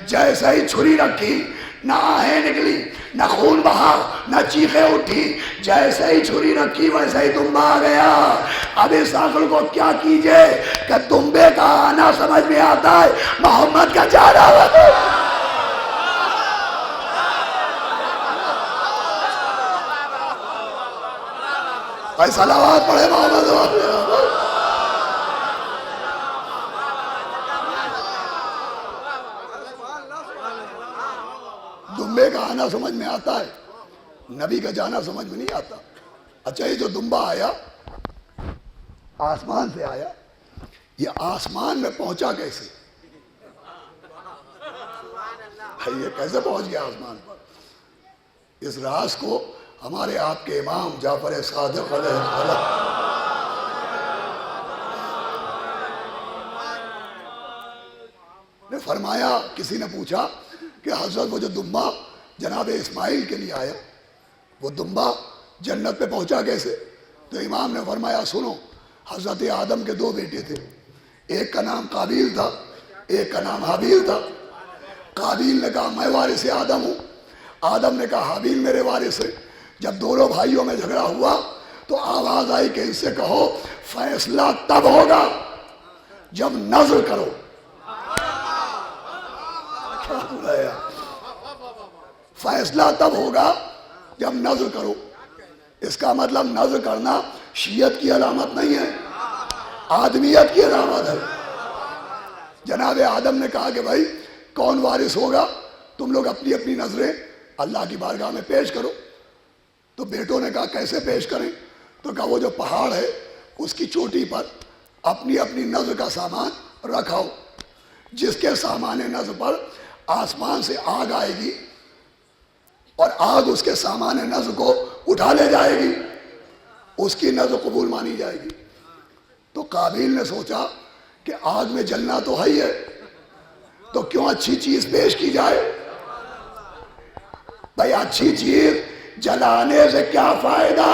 جیسے ہی چھری رکھی نہ آہیں نکلی، نہ خون بہا، نہ چیخیں اٹھی، جیسے ہی چھری رکھی ویسے ہی دمبا آ گیا۔ اب اس عقل کو کیا کیجئے کہ دمبے کا آنا سمجھ میں آتا ہے، محمد کا جانا بھائی صلوات پڑھے محمد والے۔ دمبے کا آنا سمجھ میں آتا ہے، نبی کا جانا سمجھ میں نہیں آتا۔ اچھا یہ جو دمبا آیا آسمان سے آیا، یہ آسمان میں پہنچا کیسے؟ یہ کیسے پہنچ گیا آسمان پر؟ اس راز کو ہمارے آپ کے امام جعفر صادق علیہ السلام نے فرمایا، کسی نے پوچھا کہ حضرت وہ جو دمبا جناب اسماعیل کے لیے آیا وہ دمبا جنت پہ پہنچا کیسے؟ تو امام نے فرمایا سنو، حضرت آدم کے دو بیٹے تھے، ایک کا نام قابیل تھا، ایک کا نام حابیل تھا۔ قابیل نے کہا میں وارث آدم ہوں، آدم نے کہا حابیل میرے وارث ہے۔ جب دونوں بھائیوں میں جھگڑا ہوا تو آواز آئی کہ ان سے کہو فیصلہ تب ہوگا جب نظر کرو۔ فیصلہ تب ہوگا جب نظر کرو۔ اس کا مطلب نظر کرنا شیعت کی علامت نہیں ہے، آدمیت کی علامت ہے۔ جناب آدم نے کہا کہ بھائی کون وارث ہوگا، تم لوگ اپنی اپنی نظریں اللہ کی بارگاہ میں پیش کرو۔ تو بیٹوں نے کہا کیسے پیش کریں؟ تو کہا وہ جو پہاڑ ہے اس کی چوٹی پر اپنی اپنی نظر کا سامان رکھاؤ، جس کے سامان نظر پر آسمان سے آگ آئے گی اور آگ اس کے سامان نظر کو اٹھا لے جائے گی، اس کی نظر قبول مانی جائے گی۔ تو قابیل نے سوچا کہ آگ میں جلنا تو ہے ہی ہے، تو کیوں اچھی چیز پیش کی جائے؟ بھائی اچھی چیز جلانے سے کیا فائدہ؟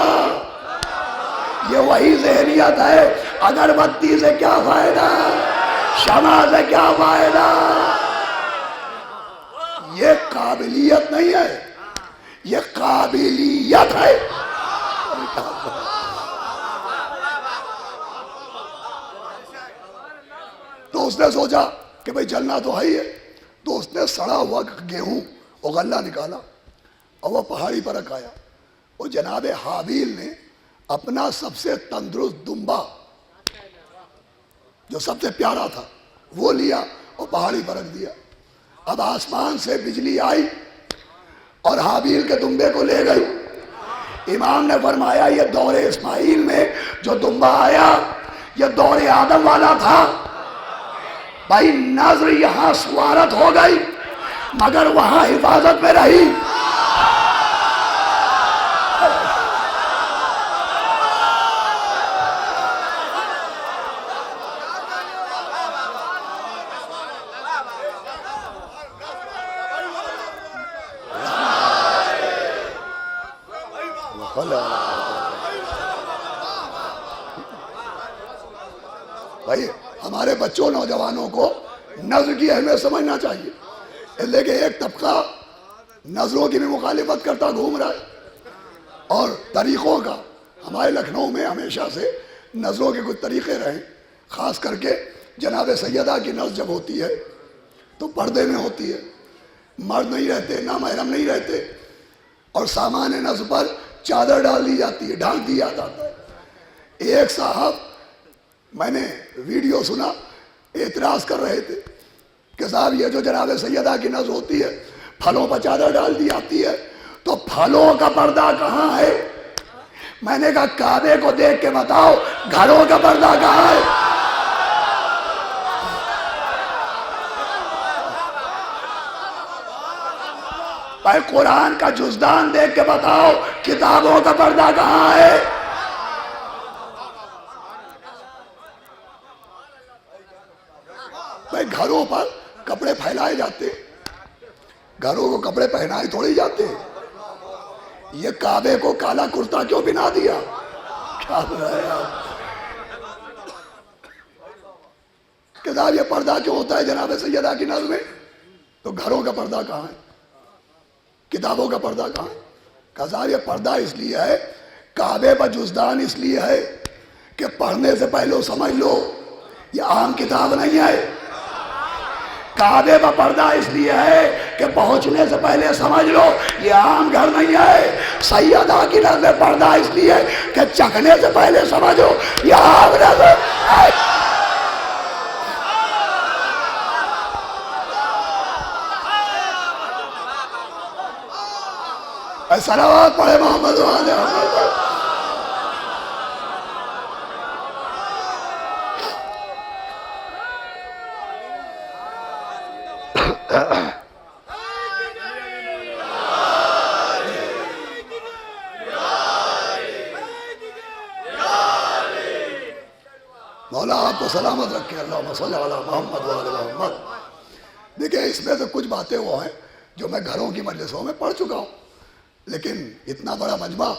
یہ وہی ذہنیت ہے، اگربتی سے کیا فائدہ، شمع سے کیا فائدہ؟ یہ قابلیت نہیں ہے، یہ قابلیت ہے۔ تو اس نے سوچا کہ بھئی جلنا تو ہے ہی ہے، تو اس نے سڑا ہوا گیہوں اور غلہ نکالا اور وہ پہاڑی پر رکھایا. اور جناب حابیل نے اپنا سب سے تندرست دمبا جو سب سے پیارا تھا وہ لیا اور پہاڑی پر رکھ دیا. اب آسمان سے بجلی آئی اور حابیل کے دمبے کو لے گئی. امام نے فرمایا یہ دور اسماعیل میں جو دمبا آیا یہ دور آدم والا تھا. بھائی نظر یہاں سوارت ہو گئی مگر وہاں حفاظت میں رہی. بھائی ہمارے بچوں نوجوانوں کو نظر کی اہمیت سمجھنا چاہیے، لیکن ایک طبقہ نظروں کی بھی مخالفت کرتا گھوم رہا ہے اور طریقوں کا. ہمارے لکھنؤ میں ہمیشہ سے نظروں کے کچھ طریقے رہے، خاص کر کے جناب سیدہ کی نظر جب ہوتی ہے تو پردے میں ہوتی ہے، مرد نہیں رہتے، نامحرم نہیں رہتے، اور سامان نظر پر چادر ڈال دی جاتی ہے، ڈھانک دیا جاتا ہے. ایک صاحب میں نے ویڈیو سنا اعتراض کر رہے تھے کہ صاحب یہ جو جناب سیدہ کی نظر ہوتی ہے پھلوں پر چادر ڈال دی جاتی ہے تو پھلوں کا پردہ کہاں ہے؟ میں نے کہا کعبے کو دیکھ کے بتاؤ گھروں کا پردہ کہاں ہے؟ بھائی قرآن کا جزدان دیکھ کے بتاؤ کتابوں کا پردہ کہاں ہے؟ بھائی گھروں پر کپڑے پھیلائے جاتے، گھروں کو کپڑے پہنائے تھوڑی جاتے. یہ کعبے کو کالا کرتا کیوں بنا دیا؟ کیا کہ صاحب یہ پردہ کیوں ہوتا ہے جناب سیدہ کی نظر میں؟ تو گھروں کا پردہ کہاں ہے؟ کتابوں کا پردہ کہاں ہے؟ کہ صاحب یہ پردہ اس لیے ہے، کعبے پر جزدان اس لیے ہے کہ پڑھنے سے پہلے سمجھ لو یہ عام کتاب نہیں ہے. کعبے پر پردہ اس لیے ہے کہ پہنچنے سے پہلے سمجھ لو یہ عام گھر نہیں ہے. سیدہ کی نظر پردہ اس لیے ہے کہ چکھنے سے پہلے سمجھو یہ عام نظر ہے. صلوات پڑھے محمد والے مولا آپ کو سلامت رکھے. اللہم صلی علی محمد وعلی محمد. دیکھیں اس میں سے کچھ باتیں وہ ہیں جو میں گھروں کی مجلسوں میں پڑھ چکا ہوں، لیکن اتنا بڑا مجمع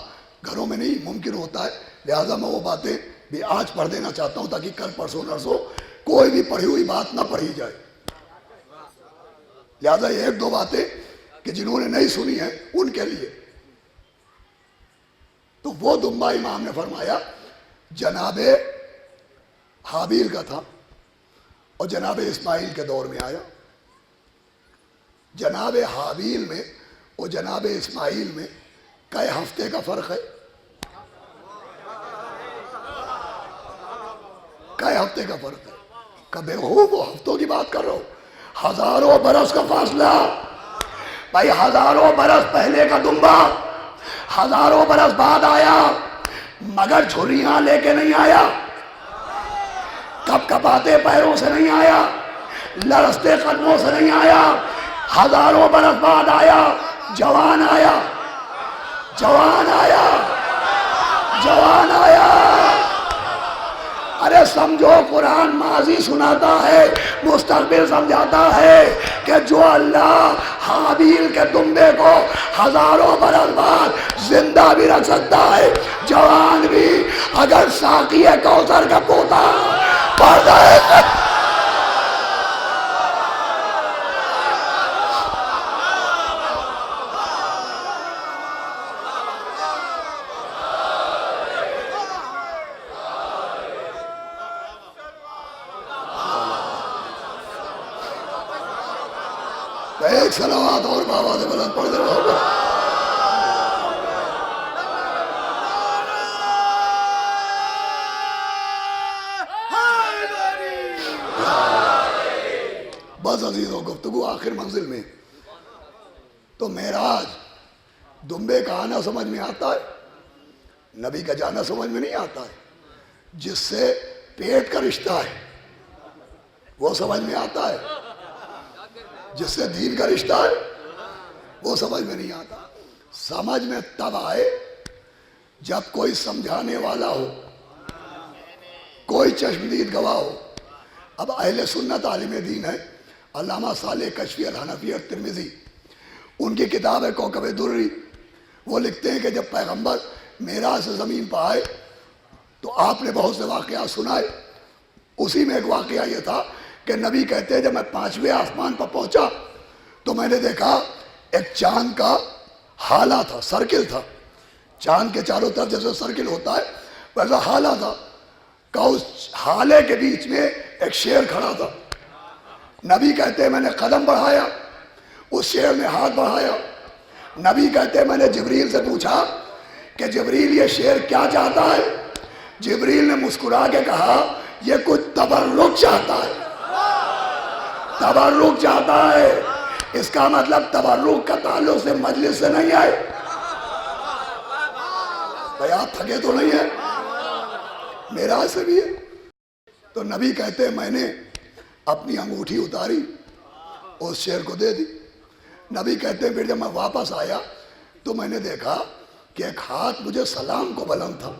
گھروں میں نہیں ممکن ہوتا ہے، لہٰذا میں وہ باتیں بھی آج پڑھ دینا چاہتا ہوں تاکہ کل پرسوں نرسوں کوئی بھی پڑھی ہوئی بات نہ پڑھی جائے. لہٰذا یہ ایک دو باتیں کہ جنہوں نے نہیں سنی ہیں ان کے لیے. تو وہ دمبا امام نے فرمایا جناب حابیل کا تھا اور جناب اسماعیل کے دور میں آیا. جناب حابیل میں اور جناب اسماعیل میں کئی ہفتے کا فرق ہے؟ کئی ہفتے کا فرق ہے؟ کبھی وہ ہفتوں کی بات کر رہا ہوں، ہزاروں برس کا فاصلہ. بھائی ہزاروں برس پہلے کا دمبا ہزاروں برس بعد آیا مگر جھریاں لے کے نہیں آیا، کپ کپاتے پیروں سے نہیں آیا، لرزتے قدموں سے نہیں آیا. ہزاروں برس بعد آیا، جوان آیا، جوان آیا، جوان آیا. ارے سمجھو قرآن ماضی سناتا ہے، مستقبل سمجھاتا ہے کہ جو اللہ حابیل کے دمبے کو ہزاروں برس بعد زندہ بھی رکھ سکتا ہے، جوان بھی. اگر ساقی کوثر کا پوتا پڑ جائے ایک صلوات اور بابا سے بلند پڑھ دے رہا. بس عزیزوں، گفتگو آخر منزل میں. تو معراج، دمبے کا آنا سمجھ میں آتا ہے، نبی کا جانا سمجھ میں نہیں آتا ہے. جس سے پیٹ کا رشتہ ہے وہ سمجھ میں آتا ہے، جس سے دین کا رشتہ ہے وہ سمجھ میں نہیں آتا. سمجھ میں تب آئے جب کوئی سمجھانے والا ہو، کوئی چشمدید گواہ ہو. اب اہل سنت عالم دین ہے علامہ صالح کشفی الحنفی اور ترمذی، ان کی کتاب ہے کوکب دری. وہ لکھتے ہیں کہ جب پیغمبر معراج سے زمین پہ آئے تو آپ نے بہت سے واقعات سنائے. اسی میں ایک واقعہ یہ تھا کہ نبی کہتے ہیں جب میں 5ویں آسمان پر پہنچا تو میں نے دیکھا ایک چاند کا ہالہ تھا، سرکل تھا. چاند کے چاروں طرف جیسے سرکل ہوتا ہے ویسا ہالہ تھا. کہ اس ہالے کے بیچ میں ایک شیر کھڑا تھا. نبی کہتے ہیں میں نے قدم بڑھایا، اس شیر نے ہاتھ بڑھایا. نبی کہتے ہیں میں نے جبریل سے پوچھا کہ جبریل یہ شیر کیا چاہتا ہے؟ جبریل نے مسکرا کے کہا یہ کچھ تبرک چاہتا ہے، تبرک چاہتا ہے. اس کا مطلب تبرک کا تعلق سے مجلس سے نہیں ہے. بھئی آپ تھکے تو نہیں ہیں؟ معراج سے بھی ہے. تو نبی کہتے ہیں میں نے اپنی انگوٹھی اتاری، اس شیر کو دے دی. نبی کہتے ہیں پھر جب میں واپس آیا تو میں نے دیکھا کہ ایک ہاتھ مجھے سلام کو بلند تھا.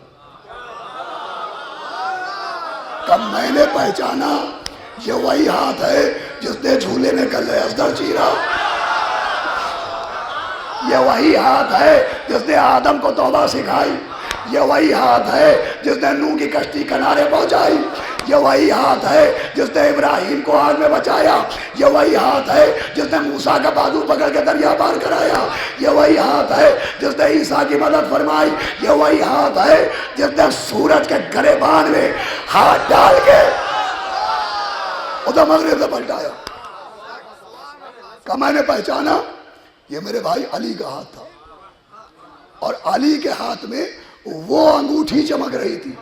کب میں نے پہچانا یہ وہی ہاتھ ہے جس نے جھولے میں کلے ازدر چیرا، یہ وہی ہاتھ ہے جس نے آدم کو توبہ سکھائی، یہ وہی ہاتھ ہے جس نے نوح کی کشتی کنارے پہنچائی، یہ وہی ہاتھ ہے جس نے ابراہیم کو آگ میں بچایا، یہ وہی ہاتھ ہے جس نے موسیٰ کا بازو پکڑ کے دریا پار کرایا، یہ وہی ہاتھ ہے جس نے عیسیٰ کی مدد فرمائی، یہ وہی ہاتھ ہے جس نے سورج کے گریبان میں ہاتھ ڈال کے ادھر مغرب سے پلٹایا. کہ میں نے پہچانا یہ میرے بھائی علی کا ہاتھ تھا، اور علی کے ہاتھ میں وہ انگوٹھی چمک رہی تھی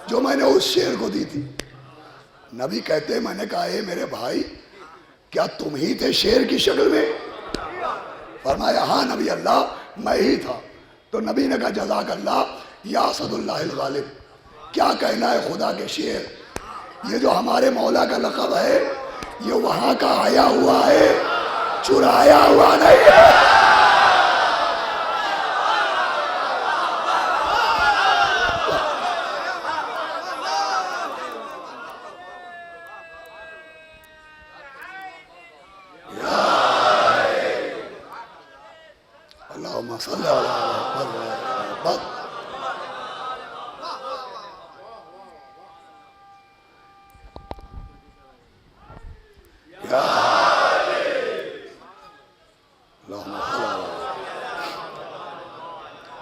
جو میں نے اس شیر کو دی تھی. نبی کہتے ہیں میں نے کہا اے میرے بھائی کیا تم ہی تھے شیر کی شکل میں؟ فرمایا ہاں نبی اللہ میں ہی تھا. تو نبی نے کہا جزاک اللہ یا اسد اللہ الغالب. کیا کہنا ہے خدا کے شیر، یہ جو ہمارے مولا کا لقب ہے یہ وہاں کا آیا ہوا ہے، چرایا ہوا نہیں ہے. اللہم صلی اللہ علیہ وسلم.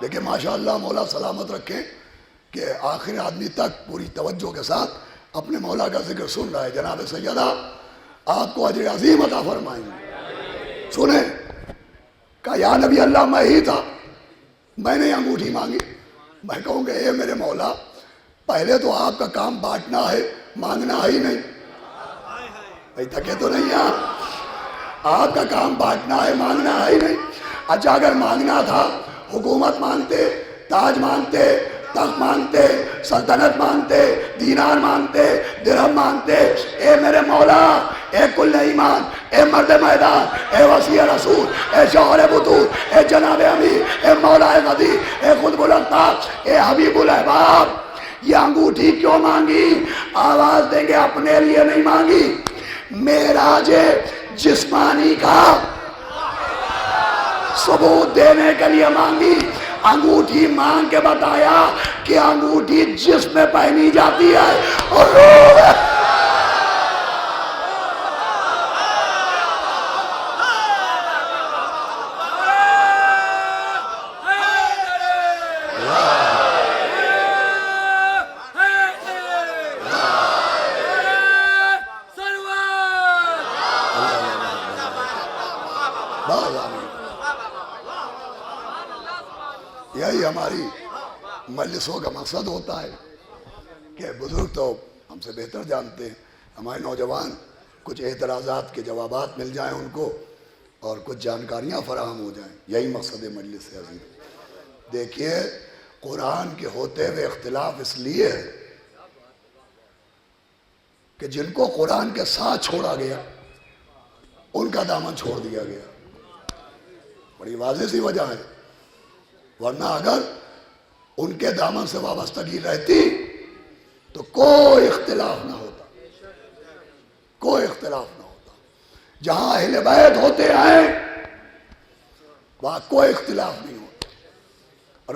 دیکھیں ماشاءاللہ مولا سلامت رکھیں کہ آخر آدمی تک پوری توجہ کے ساتھ اپنے مولا کا ذکر سن رہا ہے. جناب سیدہ آپ کو اجر عظیم عطا فرمائیں. سنیں کہ یا نبی اللہ میں ہی تھا، میں نے انگوٹھی مانگی. میں کہوں گا اے میرے مولا پہلے تو آپ کا کام بانٹنا ہے، مانگنا ہی نہیں. بھائی تھکے تو نہیں ہیں آپ کا کام بانٹنا ہے، مانگنا ہی نہیں. اچھا اگر مانگنا تھا حکومت مانگتے، تاج مانگتے، تخت مانگتے، سلطنت مانگتے، دینار مانگتے، درہم مانگتے. اے میرے مولا، اے کل ایمان، اے مرد میدان، اے وسیع رسول، اے شوہر بطور، اے جناب امیر، اے مولا غدیر، اے خود بلندار، اے حبیب الاحباب، یہ انگوٹھی کیوں مانگی؟ آواز دیں گے اپنے لیے نہیں مانگی، معراج جسمانی کا ثبوت دینے کے لیے مانگی. انگوٹھی مانگ کے بتایا کہ انگوٹھی جسم میں پہنی جاتی ہے اور روح بس آمین۔ یہی ہماری مجلسوں کا مقصد ہوتا ہے کہ بزرگ تو ہم سے بہتر جانتے ہیں، ہمارے نوجوان کچھ اعتراضات کے جوابات مل جائیں ان کو اور کچھ جانکاریاں فراہم ہو جائیں، یہی مقصد مجلس ہے عزیز۔ دیکھیے قرآن کے ہوتے ہوئے اختلاف اس لیے ہے کہ جن کو قرآن کے ساتھ چھوڑا گیا ان کا دامن چھوڑ دیا گیا، بڑی واضح سی وجہ ہے، ورنہ اگر ان کے دامن سے وابستگی رہتی تو کوئی اختلاف نہ ہوتا، کوئی اختلاف نہ ہوتا۔ جہاں اہل بیت ہوتے ہیں وہاں کوئی اختلاف نہیں ہوتا،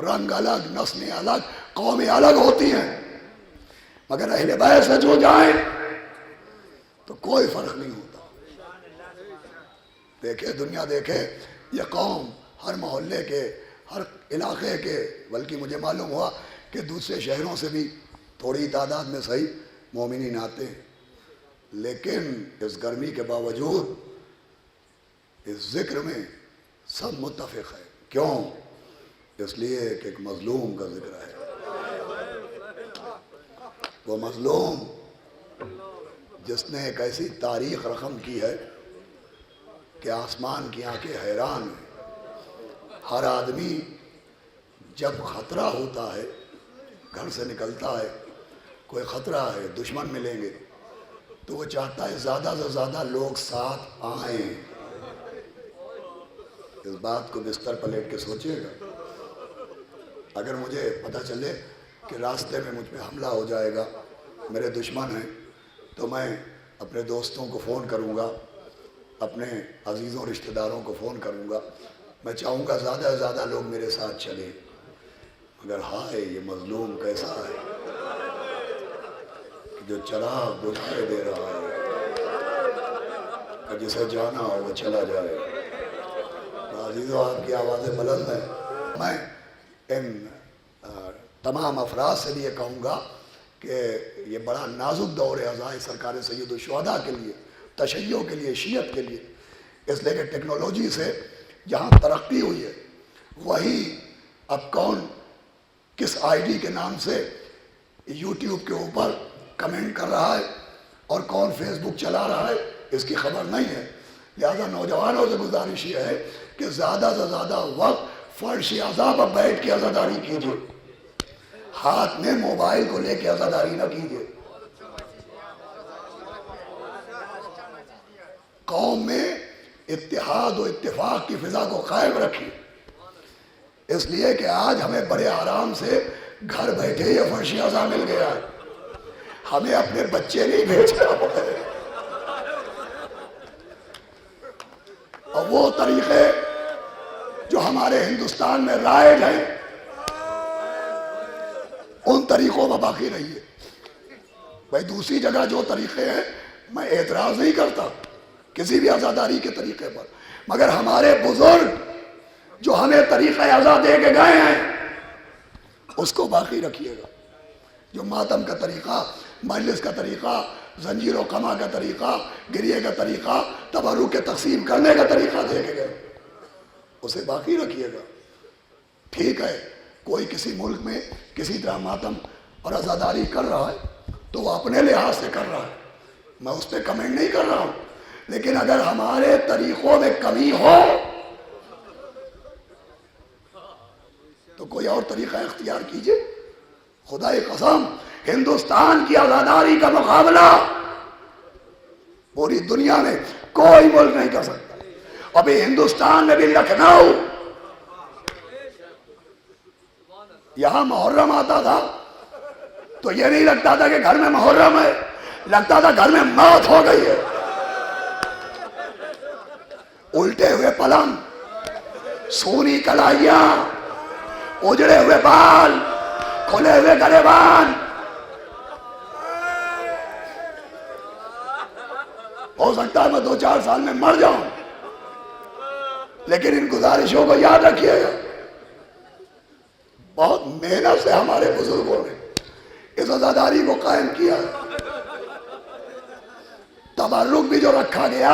رنگ الگ، نسلیں الگ، قومیں الگ ہوتی ہیں، مگر اہل بیت سے جو جائیں تو کوئی فرق نہیں ہوتا۔ دیکھے دنیا دیکھے، یہ قوم ہر محلے کے، ہر علاقے کے، بلکہ مجھے معلوم ہوا کہ دوسرے شہروں سے بھی تھوڑی تعداد میں صحیح مومنین آتے ہیں، لیکن اس گرمی کے باوجود اس ذکر میں سب متفق ہے۔ کیوں؟ اس لیے کہ ایک مظلوم کا ذکر ہے۔ وہ مظلوم جس نے ایک ایسی تاریخ رقم کی ہے کہ آسمان کی آنکھیں حیران ہیں۔ ہر آدمی جب خطرہ ہوتا ہے، گھر سے نکلتا ہے، کوئی خطرہ ہے، دشمن ملیں گے، تو وہ چاہتا ہے زیادہ سے زیادہ لوگ ساتھ آئیں۔ اس بات کو بستر پلٹ کے سوچئے گا، اگر مجھے پتہ چلے کہ راستے میں مجھ پہ حملہ ہو جائے گا، میرے دشمن ہیں، تو میں اپنے دوستوں کو فون کروں گا، اپنے عزیزوں رشتہ داروں کو فون کروں گا، میں چاہوں گا زیادہ سے زیادہ لوگ میرے ساتھ چلیں، مگر ہائے یہ مظلوم کیسا ہے کہ جو چراغ بجھائے دے رہا ہے کہ جسے جانا ہو وہ چلا جائے۔ عزیزوں آپ کی آوازیں بلند ہیں، میں ان تمام افراد سے بھی یہ کہوں گا کہ یہ بڑا نازک دور ہے عزائے سرکار سید الشہداء کے لیے، تشیع کے لیے، شیعت کے لیے، اس لیے کہ ٹیکنالوجی سے جہاں ترقی ہوئی ہے، وہی اب کون کس آئی ڈی کے نام سے یوٹیوب کے اوپر کمنٹ کر رہا ہے اور کون فیس بک چلا رہا ہے اس کی خبر نہیں ہے۔ لہذا نوجوانوں سے گزارش یہ ہے کہ زیادہ سے زیادہ وقت فرش عزا پر بیٹھ کے عزاداری کیجیے، ہاتھ میں موبائل کو لے کے عزاداری نہ کیجیے۔ قوم میں اتحاد و اتفاق کی فضا کو قائم رکھیے، اس لیے کہ آج ہمیں بڑے آرام سے گھر بیٹھے یہ فرش عزا مل گیا ہے، ہمیں اپنے بچے نہیں بھیجنا پڑے، اور وہ طریقے جو ہمارے ہندوستان میں رائج ہیں ان طریقوں میں باقی رہیے۔ بھائی دوسری جگہ جو طریقے ہیں میں اعتراض نہیں کرتا کسی بھی عزاداری کے طریقے پر، مگر ہمارے بزرگ جو ہمیں طریقہ عزا دے کے گئے ہیں اس کو باقی رکھیے گا۔ جو ماتم کا طریقہ، مجلس کا طریقہ، زنجیر و قمع کا طریقہ، گریے کا طریقہ، تبرک کے تقسیم کرنے کا طریقہ دے کے گئے اسے باقی رکھیے گا۔ ٹھیک ہے کوئی کسی ملک میں کسی طرح ماتم اور عزاداری کر رہا ہے تو وہ اپنے لحاظ سے کر رہا ہے، میں اس پہ کمنٹ نہیں کر رہا ہوں، لیکن اگر ہمارے طریقوں میں کمی ہو تو کوئی اور طریقہ اختیار کیجئے۔ خدا کی قسم ہندوستان کی عزاداری کا مقابلہ پوری دنیا میں کوئی ملک نہیں کر سکتا۔ ابھی ہندوستان میں بھی لکھنؤ، یہاں محرم آتا تھا تو یہ نہیں لگتا تھا کہ گھر میں محرم ہے، لگتا تھا گھر میں موت ہو گئی ہے۔ الٹے ہوئے پلنگ، سونی کلائیاں، اجڑے ہوئے بال، کھلے ہوئے گریبان، ہو سکتا ہے میں 2-4 سال میں مر جاؤں، لیکن ان گزارشوں کو یاد رکھیے گا۔ بہت محنت سے ہمارے بزرگوں نے اس عزاداری کو قائم کیا۔ تبرک بھی جو رکھا گیا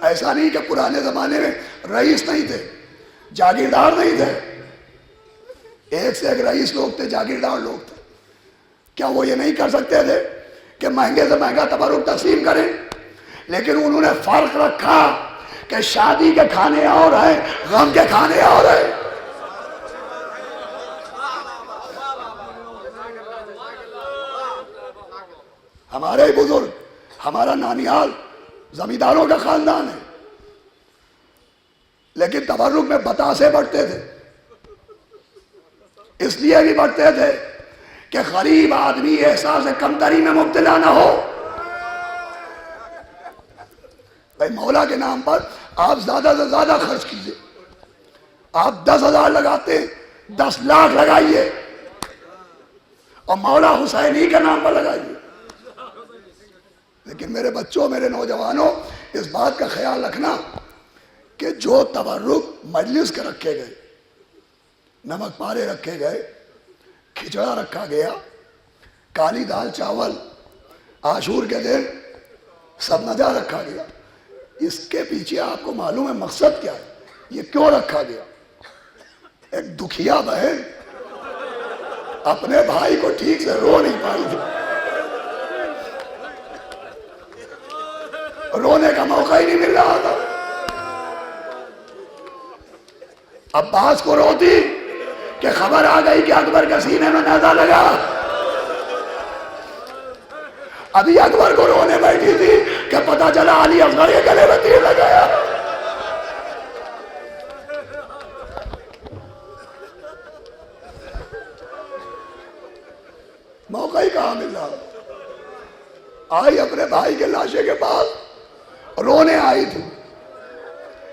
ایسا نہیں کہ پرانے زمانے میں رئیس نہیں تھے، جاگیردار نہیں تھے، ایک سے ایک رئیس لوگ تھے، جاگیردار لوگ تھے. کیا وہ یہ نہیں کر سکتے تھے کہ مہنگے سے مہنگا تبرک تقسیم کریں؟ لیکن انہوں نے فرق رکھا کہ شادی کے کھانے اور ہیں، غم کے کھانے اور ہیں. ہمارے بزرگ، ہمارا نانیال زمینداروں کا خاندان ہے، لیکن تبرک میں بتاسے بڑھتے تھے. اس لیے بھی بڑھتے تھے کہ غریب آدمی احساس کمتری میں مبتلا نہ ہو. بھائی مولا کے نام پر آپ زیادہ سے زیادہ خرچ کیجئے. آپ 10,000 لگاتے ہیں، 10 لاکھ لگائیے اور مولا حسینی کے نام پر لگائیے. لیکن میرے بچوں، میرے نوجوانوں، اس بات کا خیال رکھنا کہ جو تبرک مجلس کے رکھے گئے، نمک پارے رکھے گئے، کھچڑا رکھا گیا، کالی دال چاول عاشور کے دن سبنجا رکھا گیا، اس کے پیچھے آپ کو معلوم ہے مقصد کیا ہے؟ یہ کیوں رکھا گیا؟ ایک دکھیا بہن اپنے بھائی کو ٹھیک سے رو نہیں پائی تھی، رونے کا موقع ہی نہیں مل رہا تھا. عباس کو روتی کہ خبر آ گئی کہ اکبر کے سینے میں نیزہ لگا. ابھی اکبر کو رونے بیٹھی تھی کہ پتہ چلا علی اصغر کے گلے میں تیر لگایا. موقع ہی کہاں مل رہا. آئی اپنے بھائی کے لاشے کے پاس، رونے آئی تھی،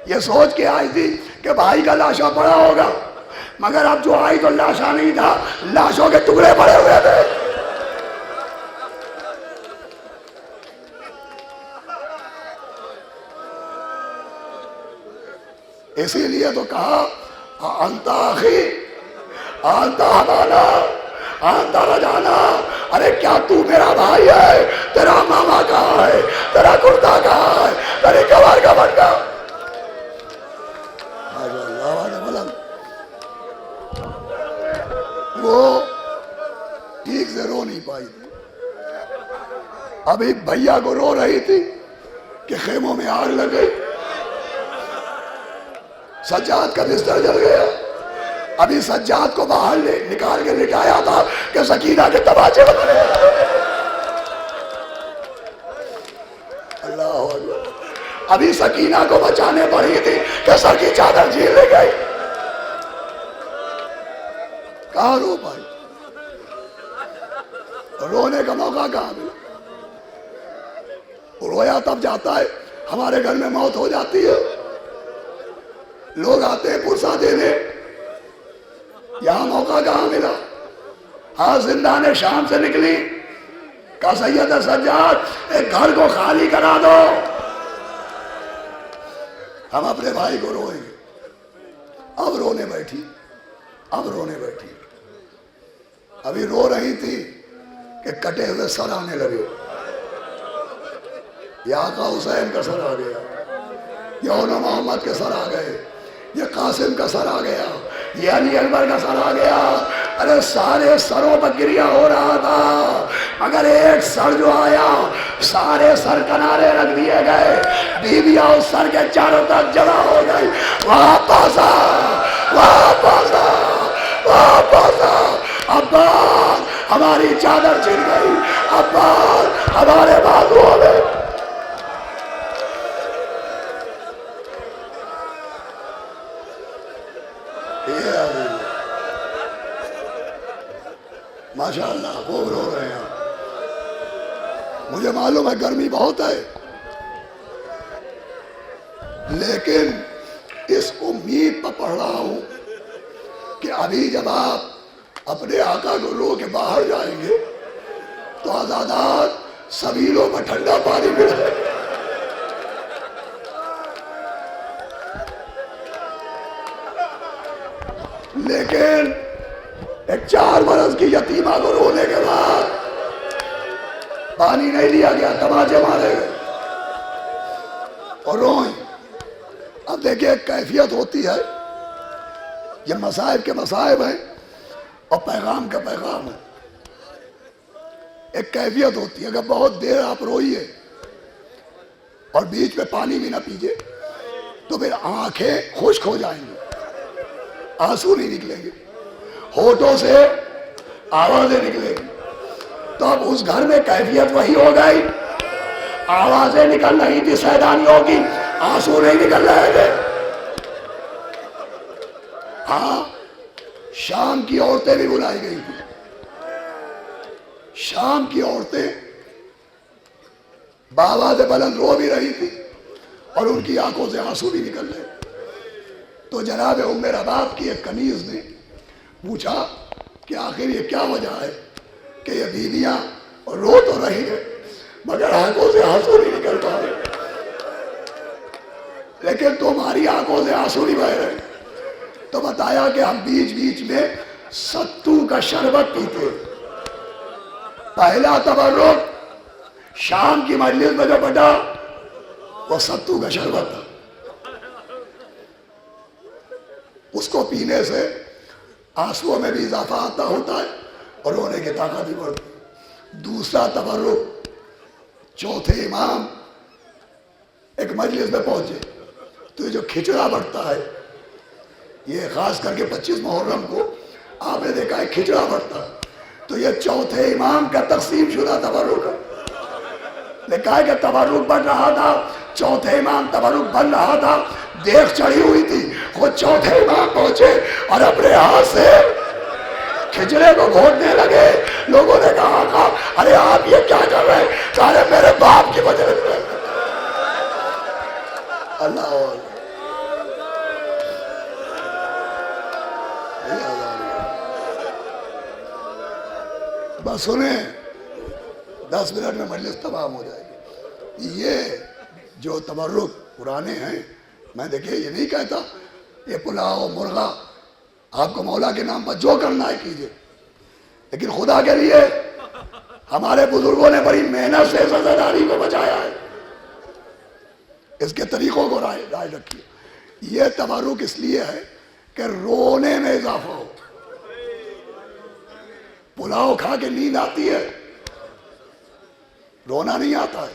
یہ سوچ کے آئی تھی کہ بھائی کا لاشا پڑا ہوگا، مگر اب جو آئی تو لاشا نہیں تھا، لاشوں کے ٹکڑے پڑے ہوئے تھے. اسی لیے تو کہا انت اخی انت ابانا انت رجانا. ارے کیا تو میرا بھائی ہے؟ تیرا ماما کہاں ہے؟ تیرا کرتا کہاں ہے؟ تیری کمر کا بٹا. وہ ٹھیک سے رو نہیں پائی تھی. ابھی بھیا کو رو رہی تھی کہ خیموں میں آگ لگ گئی، سجاد کا بستر جل گیا. ابھی سجاد کو باہر نکال کے لٹایا تھا کہ سکینہ کے تماچے بنے. اللہ اکبر. ابھی سکینہ کو بچانے پڑی تھی کہ سر کی چادر جھیل لے گئی. کہاں رو پائی؟ رونے کا موقع کہاں ملا؟ رویا تب جاتا ہے ہمارے گھر میں موت ہو جاتی ہے، لوگ آتے ہیں پرسہ دینے، یہاں موقع کہاں ملا؟ ہاں زندان شام سے نکلی، کہا سید سجاد ایک گھر کو خالی کرا دو، ہم اپنے بھائی کو روئیں گے. اب رونے بیٹھی، اب رونے بیٹھی. ابھی رو رہی تھی کہ کٹے ہوئے سر آنے لگے. یہ آقا حسین کا سر آ گیا، یہ اونا محمد کے سر آ گئے، یہ قاسم کا سر آ گیا، یہ علی اکبر کا سر آ گیا. ارے سارے سروں پر گریا ہو رہا تھا، مگر ایک سر جو آیا سارے سر کنارے رکھ دیے گئے. بیویاں اس سر کے چاروں طرف جمع ہو گئی. واپس آ، واپس آ، واپس آ. عباس ہماری چادر چھن گئی، عباس ہمارے بازوؤں میں. ماشاءاللہ خوب رو رہے ہیں. مجھے معلوم ہے گرمی بہت ہے، لیکن اس امید پر پڑھ رہا ہوں کہ ابھی جب آپ اپنے آقا کو رو کے باہر جائیں گے تو آزادات سبیلوں میں ٹھنڈا پانی ملے. لیکن ایک 4 برس کی یتیمہ کو رونے کے بعد پانی نہیں لیا گیا، تماچے مارے گئے. اور روئیں. اب دیکھیں ایک کیفیت ہوتی ہے، یہ مصائب کے مصائب ہیں اور پیغام کا پیغام ہے. ایک کیفیت ہوتی ہے، اگر بہت دیر آپ روئیے اور بیچ میں پانی بھی نہ پیجیے تو پھر آنکھیں خشک ہو جائیں گی، آنسو نہیں نکلیں گے، ہونٹوں سے آوازیں نکلیں گی. تو اب اس گھر میں کیفیت وہی ہو گئی، آوازیں نکل رہی تھی سیدانیوں کی، آنسو نہیں نکل رہے تھے. ہاں، شام کی عورتیں بھی بلائی گئی تھی. شام کی عورتیں بآواز بلند رو بھی رہی تھی اور ان کی آنکھوں سے آنسو بھی نکل رہے. تو جناب ام رباب کی ایک کنیز نے پوچھا کہ آخر یہ کیا وجہ ہے کہ یہ بیویاں رو تو رہی ہیں مگر آنکھوں سے آنسو نہیں نکل پا رہے، لیکن تمہاری آنکھوں سے آنسو نہیں بہ رہے. تو بتایا کہ ہم بیچ بیچ میں ستو کا شربت پیتے. پہلا تبرک شام کی مجلس میں جو بٹا وہ ستو کا شربت تھا. اس کو پینے سے آنسوؤں میں بھی اضافہ آتا ہوتا ہے اور رونے کی طاقت بھی بڑھتی. دوسرا تبرک، چوتھے امام ایک مجلس میں پہنچے تو یہ جو کھچڑا بڑھتا ہے، یہ خاص کر کے 25 محرم کو آپ نے دیکھا ہے کھچڑا بڑھتا ہے، تو یہ چوتھے امام کا تقسیم شدہ تبرک ہے. لکھا ہے کہ تبرک بڑھ رہا تھا، چوتھے امام تبرک بن رہا تھا، دیکھ چڑھی ہوئی تھی. خود چوتھے امام پہنچے اور اپنے ہاتھ سے کھچڑے کو گھونٹنے لگے. لوگوں نے کہا آقا ارے آپ یہ کیا کر رہے ہیں؟ سارے میرے باپ کی وجہ سے. اللہ بس سنیں، 10 منٹ میں مجلس تمام ہو جائے گی. یہ جو تبرک پرانے ہیں، میں دیکھیں یہ نہیں کہتا یہ پلاؤ مرغا آپ کو مولا کے نام پر جو کرنا ہے کیجئے، لیکن خدا کے لیے ہمارے بزرگوں نے بڑی محنت سے عزاداری کو بچایا ہے. اس کے طریقوں کو رائے رکھیے. یہ تبرک اس لیے ہے کہ رونے میں اضافہ ہو. پلاؤ کھا کے نیند آتی ہے، رونا نہیں آتا ہے.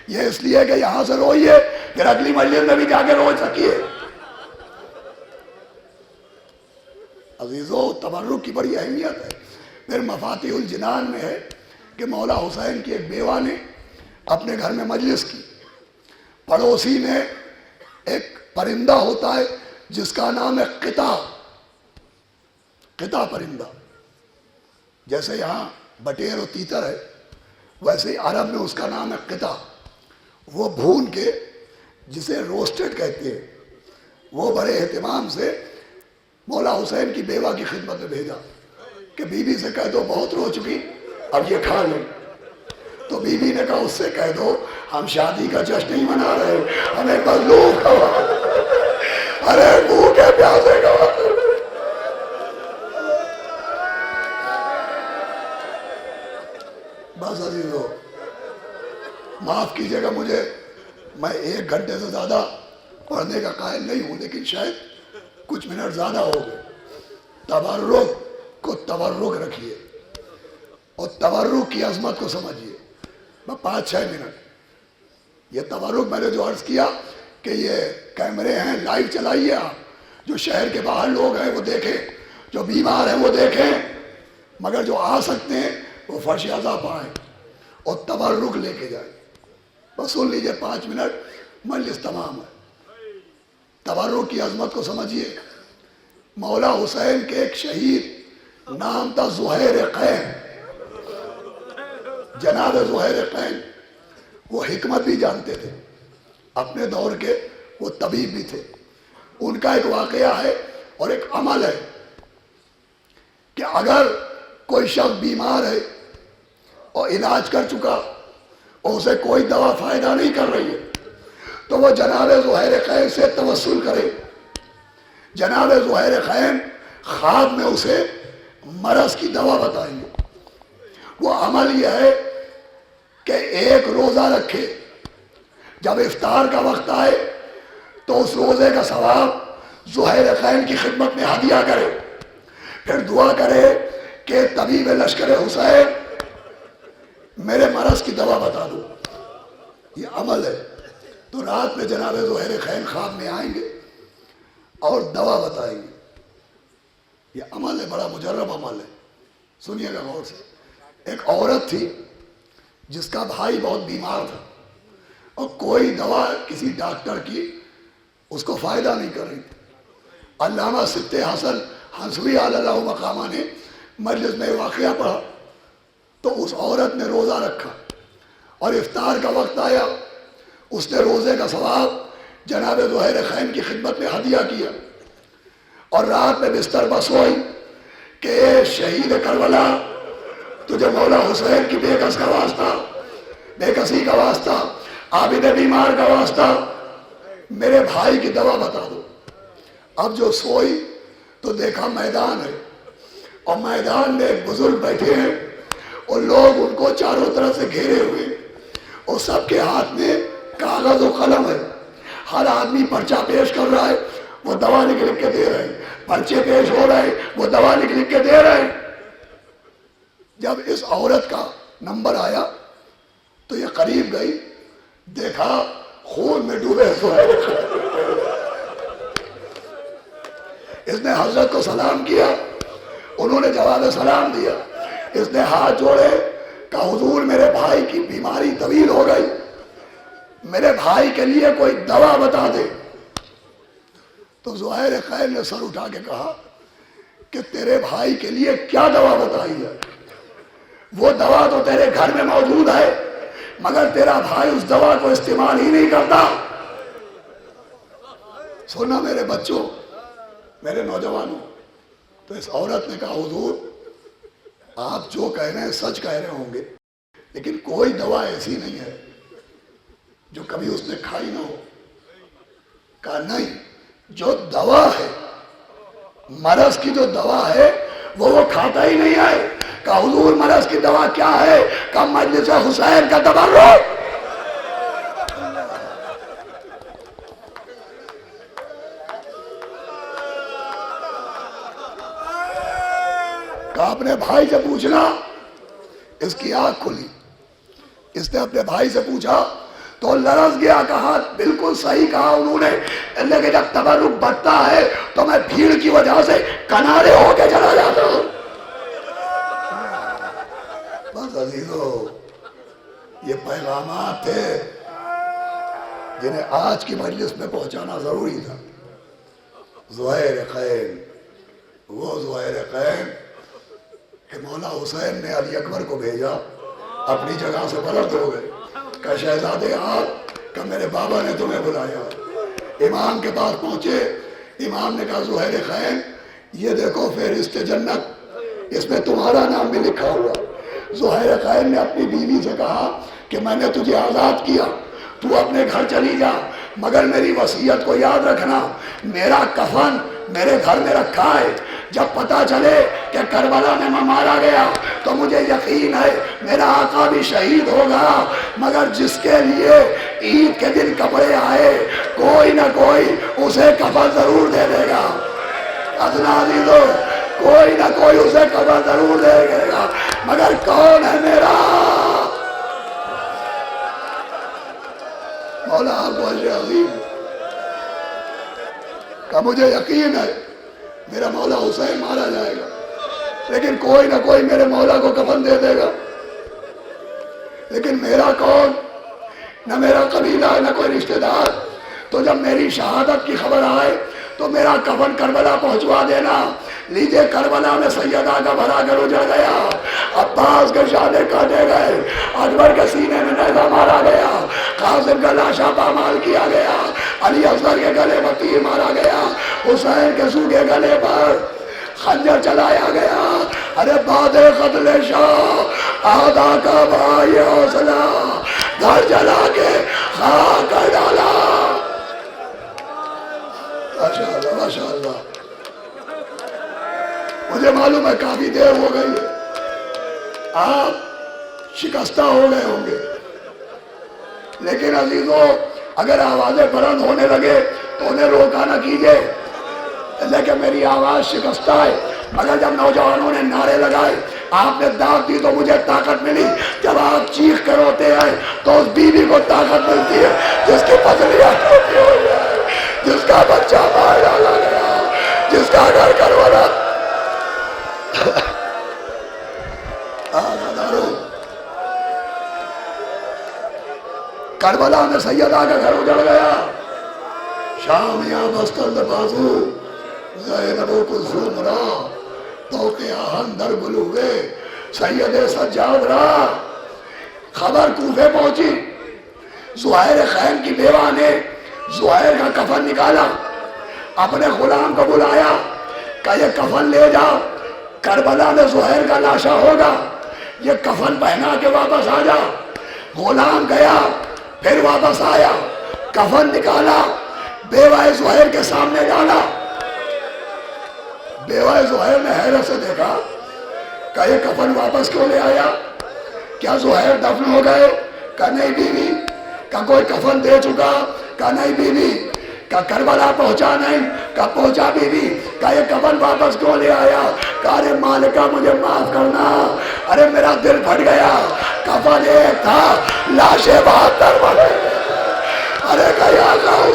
یہ اس لیے کہ یہاں سے روئیے پھر اگلی مجلس میں بھی جا کے رو سکیے. عزیزو، تبرک کی بڑی اہمیت ہے. پھر مفاتیح الجنان میں ہے کہ مولا حسین کی ایک بیوہ نے اپنے گھر میں مجلس کی. پڑوسی نے ایک پرندہ ہوتا ہے جس کا نام ہے قطع. قطع پرندہ، جیسے یہاں بٹیر و تیتر ہے ویسے ہی عرب میں اس کا نام ہے قطع. وہ بھون کے جسے روسٹڈ کہتے ہیں، وہ بڑے اہتمام سے مولا حسین کی بیوہ کی خدمت میں بھیجا کہ بی بی سے کہہ دو بہت رو چکی اب یہ کھا لیں. تو بی بی نے کہا اس سے کہہ دو ہم شادی کا جشن نہیں منا رہے، ہمیں مظلوم کھوا، ارے بھوکے پیاسے کھوا. بس عزیزو، معاف کیجئے گا مجھے، میں 1 گھنٹے سے زیادہ پڑھنے کا قائل نہیں ہوں، لیکن شاید کچھ منٹ زیادہ ہو گئے. تبرک کو تبرک رکھیے اور تبرک کی عظمت کو سمجھیے. میں 5-6 منٹ یہ تبرک میں نے جو عرض کیا کہ یہ کیمرے ہیں، لائیو چلائیے آپ، جو شہر کے باہر لوگ ہیں وہ دیکھیں، جو بیمار ہیں وہ دیکھیں، مگر جو آ سکتے ہیں وہ فرش عزا پائیں اور تبرک لے کے جائیں. بس سن لیجئے 5 منٹ مجلس تمام ہے. تبرک کی عظمت کو سمجھیے. مولا حسین کے ایک شہید نام تھا زہیر قین. جناب زہیر قین وہ حکمت بھی جانتے تھے، اپنے دور کے وہ طبیب بھی تھے. ان کا ایک واقعہ ہے اور ایک عمل ہے کہ اگر کوئی شخص بیمار ہے اور علاج کر چکا اور اسے کوئی دوا فائدہ نہیں کر رہی ہے تو وہ جناب زہیر قین سے توسل کرے. جناب زہیر قین خواب میں اسے مرض کی دوا بتائیں گے. وہ عمل یہ ہے کہ 1 روزہ رکھے، جب افطار کا وقت آئے تو اس روزے کا ثواب ذوحیر خین کی خدمت میں ہدیہ کرے، پھر دعا کرے کہ طبیب لشکر حسین میرے مرض کی دوا بتا دو۔ یہ عمل ہے۔ تو رات میں جناب ذوحیر خین خواب میں آئیں گے اور دوا بتائیں گے۔ یہ عمل ہے، بڑا مجرب عمل ہے، سنیے گا غور سے۔ ایک عورت تھی جس کا بھائی بہت بیمار تھا اور کوئی دوا کسی ڈاکٹر کی اس کو فائدہ نہیں کر رہی تھی۔ علامہ سبط حسن حنسوی علی اللہ مقامہ نے مجلس میں واقعہ پڑھا تو اس عورت نے روزہ رکھا اور افطار کا وقت آیا، اس نے روزے کا ثواب جناب ذوحیر خین کی خدمت میں ہدیہ کیا اور رات میں بستر پر سوئی کہ اے شہید کربلا، تجھے مولا حسین کی بے کس کا واسطہ، بے کسی کا واسطہ، عابد بیمار کا واسطہ، میرے بھائی کی دوا بتا دو۔ اب جو سوئی تو دیکھا میدان ہے اور میدان میں ایک بزرگ بیٹھے ہیں اور لوگ ان کو چاروں طرف سے گھیرے ہوئے اور سب کے ہاتھ میں کاغذ و قلم ہے، ہر آدمی پرچہ پیش کر رہا ہے، وہ دوا لکھ کے دے رہے ہیں، پرچے پیش ہو رہے ہیں، وہ دوا لکھ کے دے رہے ہیں۔ جب اس عورت کا نمبر آیا تو یہ قریب گئی، دیکھا خون میں ڈوبے ذوحیر خین۔ اس نے حضرت کو سلام کیا، انہوں نے جواب سلام دیا۔ اس نے ہاتھ جوڑے، کہا حضور میرے بھائی کی بیماری طویل ہو گئی، میرے بھائی کے لیے کوئی دوا بتا دے۔ تو ذوحیر خین نے سر اٹھا کے کہا کہ تیرے بھائی کے لیے کیا دوا بتائی ہے؟ وہ دوا تو تیرے گھر میں موجود ہے مگر تیرا بھائی اس دوا کو استعمال ہی نہیں کرتا۔ سننا میرے بچوں، میرے نوجوانوں، تو اس عورت نے کہا حضور آپ جو کہہ رہے ہیں سچ کہہ رہے ہوں گے، لیکن کوئی دوا ایسی نہیں ہے جو کبھی اس نے کھائی نہ ہو۔ کہا نہیں، جو دوا ہے، مرض کی جو دوا ہے وہ کھاتا ہی نہیں ہے۔ کہا حضور مرض کی دوا کیا ہے؟ کہا مجلس حسین کا تبرک۔ کہا اپنے بھائی سے پوچھنا۔ اس کی آنکھ کھلی، اس نے اپنے بھائی سے پوچھا تو لرز گیا، کہا بالکل صحیح کہا انہوں نے، لیکن جب تبرک بڑھتا ہے تو میں بھیڑ کی وجہ سے کنارے ہو کے چلا جاتا ہوں۔ بس عزیزو، یہ پیغامات تھے جنہیں آج کی مجلس میں پہنچانا ضروری تھا۔ ذوحیر خین، وہ ذوحیر خین کہ مولا حسین نے علی اکبر کو بھیجا، اپنی جگہ سے پلٹ ہو گئے، کہ شہزادے آپ، کہ میرے بابا نے تمہیں بلایا۔ امام کے پاس پہنچے، امام نے کہا ذوحیر خین یہ دیکھو فہرست جنت، اس میں تمہارا نام بھی لکھا ہوا۔ ذوحیر خین نے اپنی بیوی سے کہا کہ میں نے تجھے آزاد کیا، تو اپنے گھر چلی جا، مگر میری وصیت کو یاد رکھنا، میرا کفن میرے گھر میں رکھا ہے، جب پتا چلے کہ کربلا میں میں مارا گیا تو مجھے یقین ہے میرا آقا بھی شہید ہوگا، مگر جس کے لیے عید کے دن کپڑے آئے کوئی نہ کوئی اسے کفن ضرور دے دے گا۔ ادنا عزیزو، کوئی نہ کوئی اسے کفن ضرور دے گا، مگر کون ہے میرا مولا ابو عظیم؟ کہ مجھے یقین ہے میرا مولا حسین مارا جائے گا، لیکن کوئی نہ کوئی میرے مولا کو کفن دے دے گا، لیکن میرا کون؟ نہ میرا قبیلہ نہ کوئی رشتہ دار۔ تو جب میری شہادت کی خبر آئے تو میرا کفن کربلا پہنچوا دینا۔ لیجئے کربلا میں سیدہ کا بھرا کر اجڑ گیا، عباس کے شانے کاٹے گئے، اکبر کے سینے میں نیزہ مارا گیا، قاسم کا لاشا پامال کیا گیا، علی اصغر کے گلے پر تیر مارا گیا، حسین کے سوکھے گلے پر خنجر چلایا گیا۔ ارے بعد قتل شاہ آدھا کا بھائی حوصلہ گھر جلا کے خاک کر ڈالا۔ ماشاءاللہ ماشاءاللہ، مجھے معلوم ہے کافی دیر ہو گئی ہے، آپ شکستہ ہو گئے ہوں گے، لیکن عزیزو اگر آوازیں بلند ہونے لگے تو انہیں روکا نہ کیجیے، لیکن میری آواز شکستہ ہے۔ مگر جب نوجوانوں نے نعرے لگائے، آپ نے دعوت دی تو مجھے طاقت ملی۔ جب آپ چیخ کر روتے ہیں تو اس بیوی کو طاقت ملتی ہے جس کی پسلیاں ٹوٹی ہوئی ہے، جس کا بچہ مار ڈالا گیا، جس کا گھر کروانا کربلا میں سیدہ کا گھر اجڑ گیا، شام یا بستر بازو زینب و کلثوم را توقع آہن در گلوے سید سجاد را۔ خبر کوفے پہنچی، زہیر خیم کی بیوہ نے زہیر کا کفن نکالا، اپنے غلام کو بلایا کہ یہ کفن لے جا، کربلا میں زہیر کا لاشا ہوگا، یہ کفن پہنا کے واپس آ جا۔ غلام گیا، پھر واپس آیا، کفن نکالا، بیوہ زہیر کے سامنے ڈالا۔ بیوہ زہیر نے حیرت سے دیکھا کہ یہ کفن واپس کیوں لے آیا؟ کیا زہیر دفن ہو گئے؟ کہا نہیں بیوی۔ کہا کوئی کفن دے چکا؟ کہا نہیں بیوی۔ کہا کربلا پہنچا نہیں؟ کہا پہنچا بیوی۔ کہا یہ کفن واپس کیوں لے آیا؟ کہا ارے مالکہ مجھے معاف کرنا، ارے میرا دل پھٹ گیا، کفن ایک تھا، لاشیں 72 بڑے۔ ارے کہ یا آقا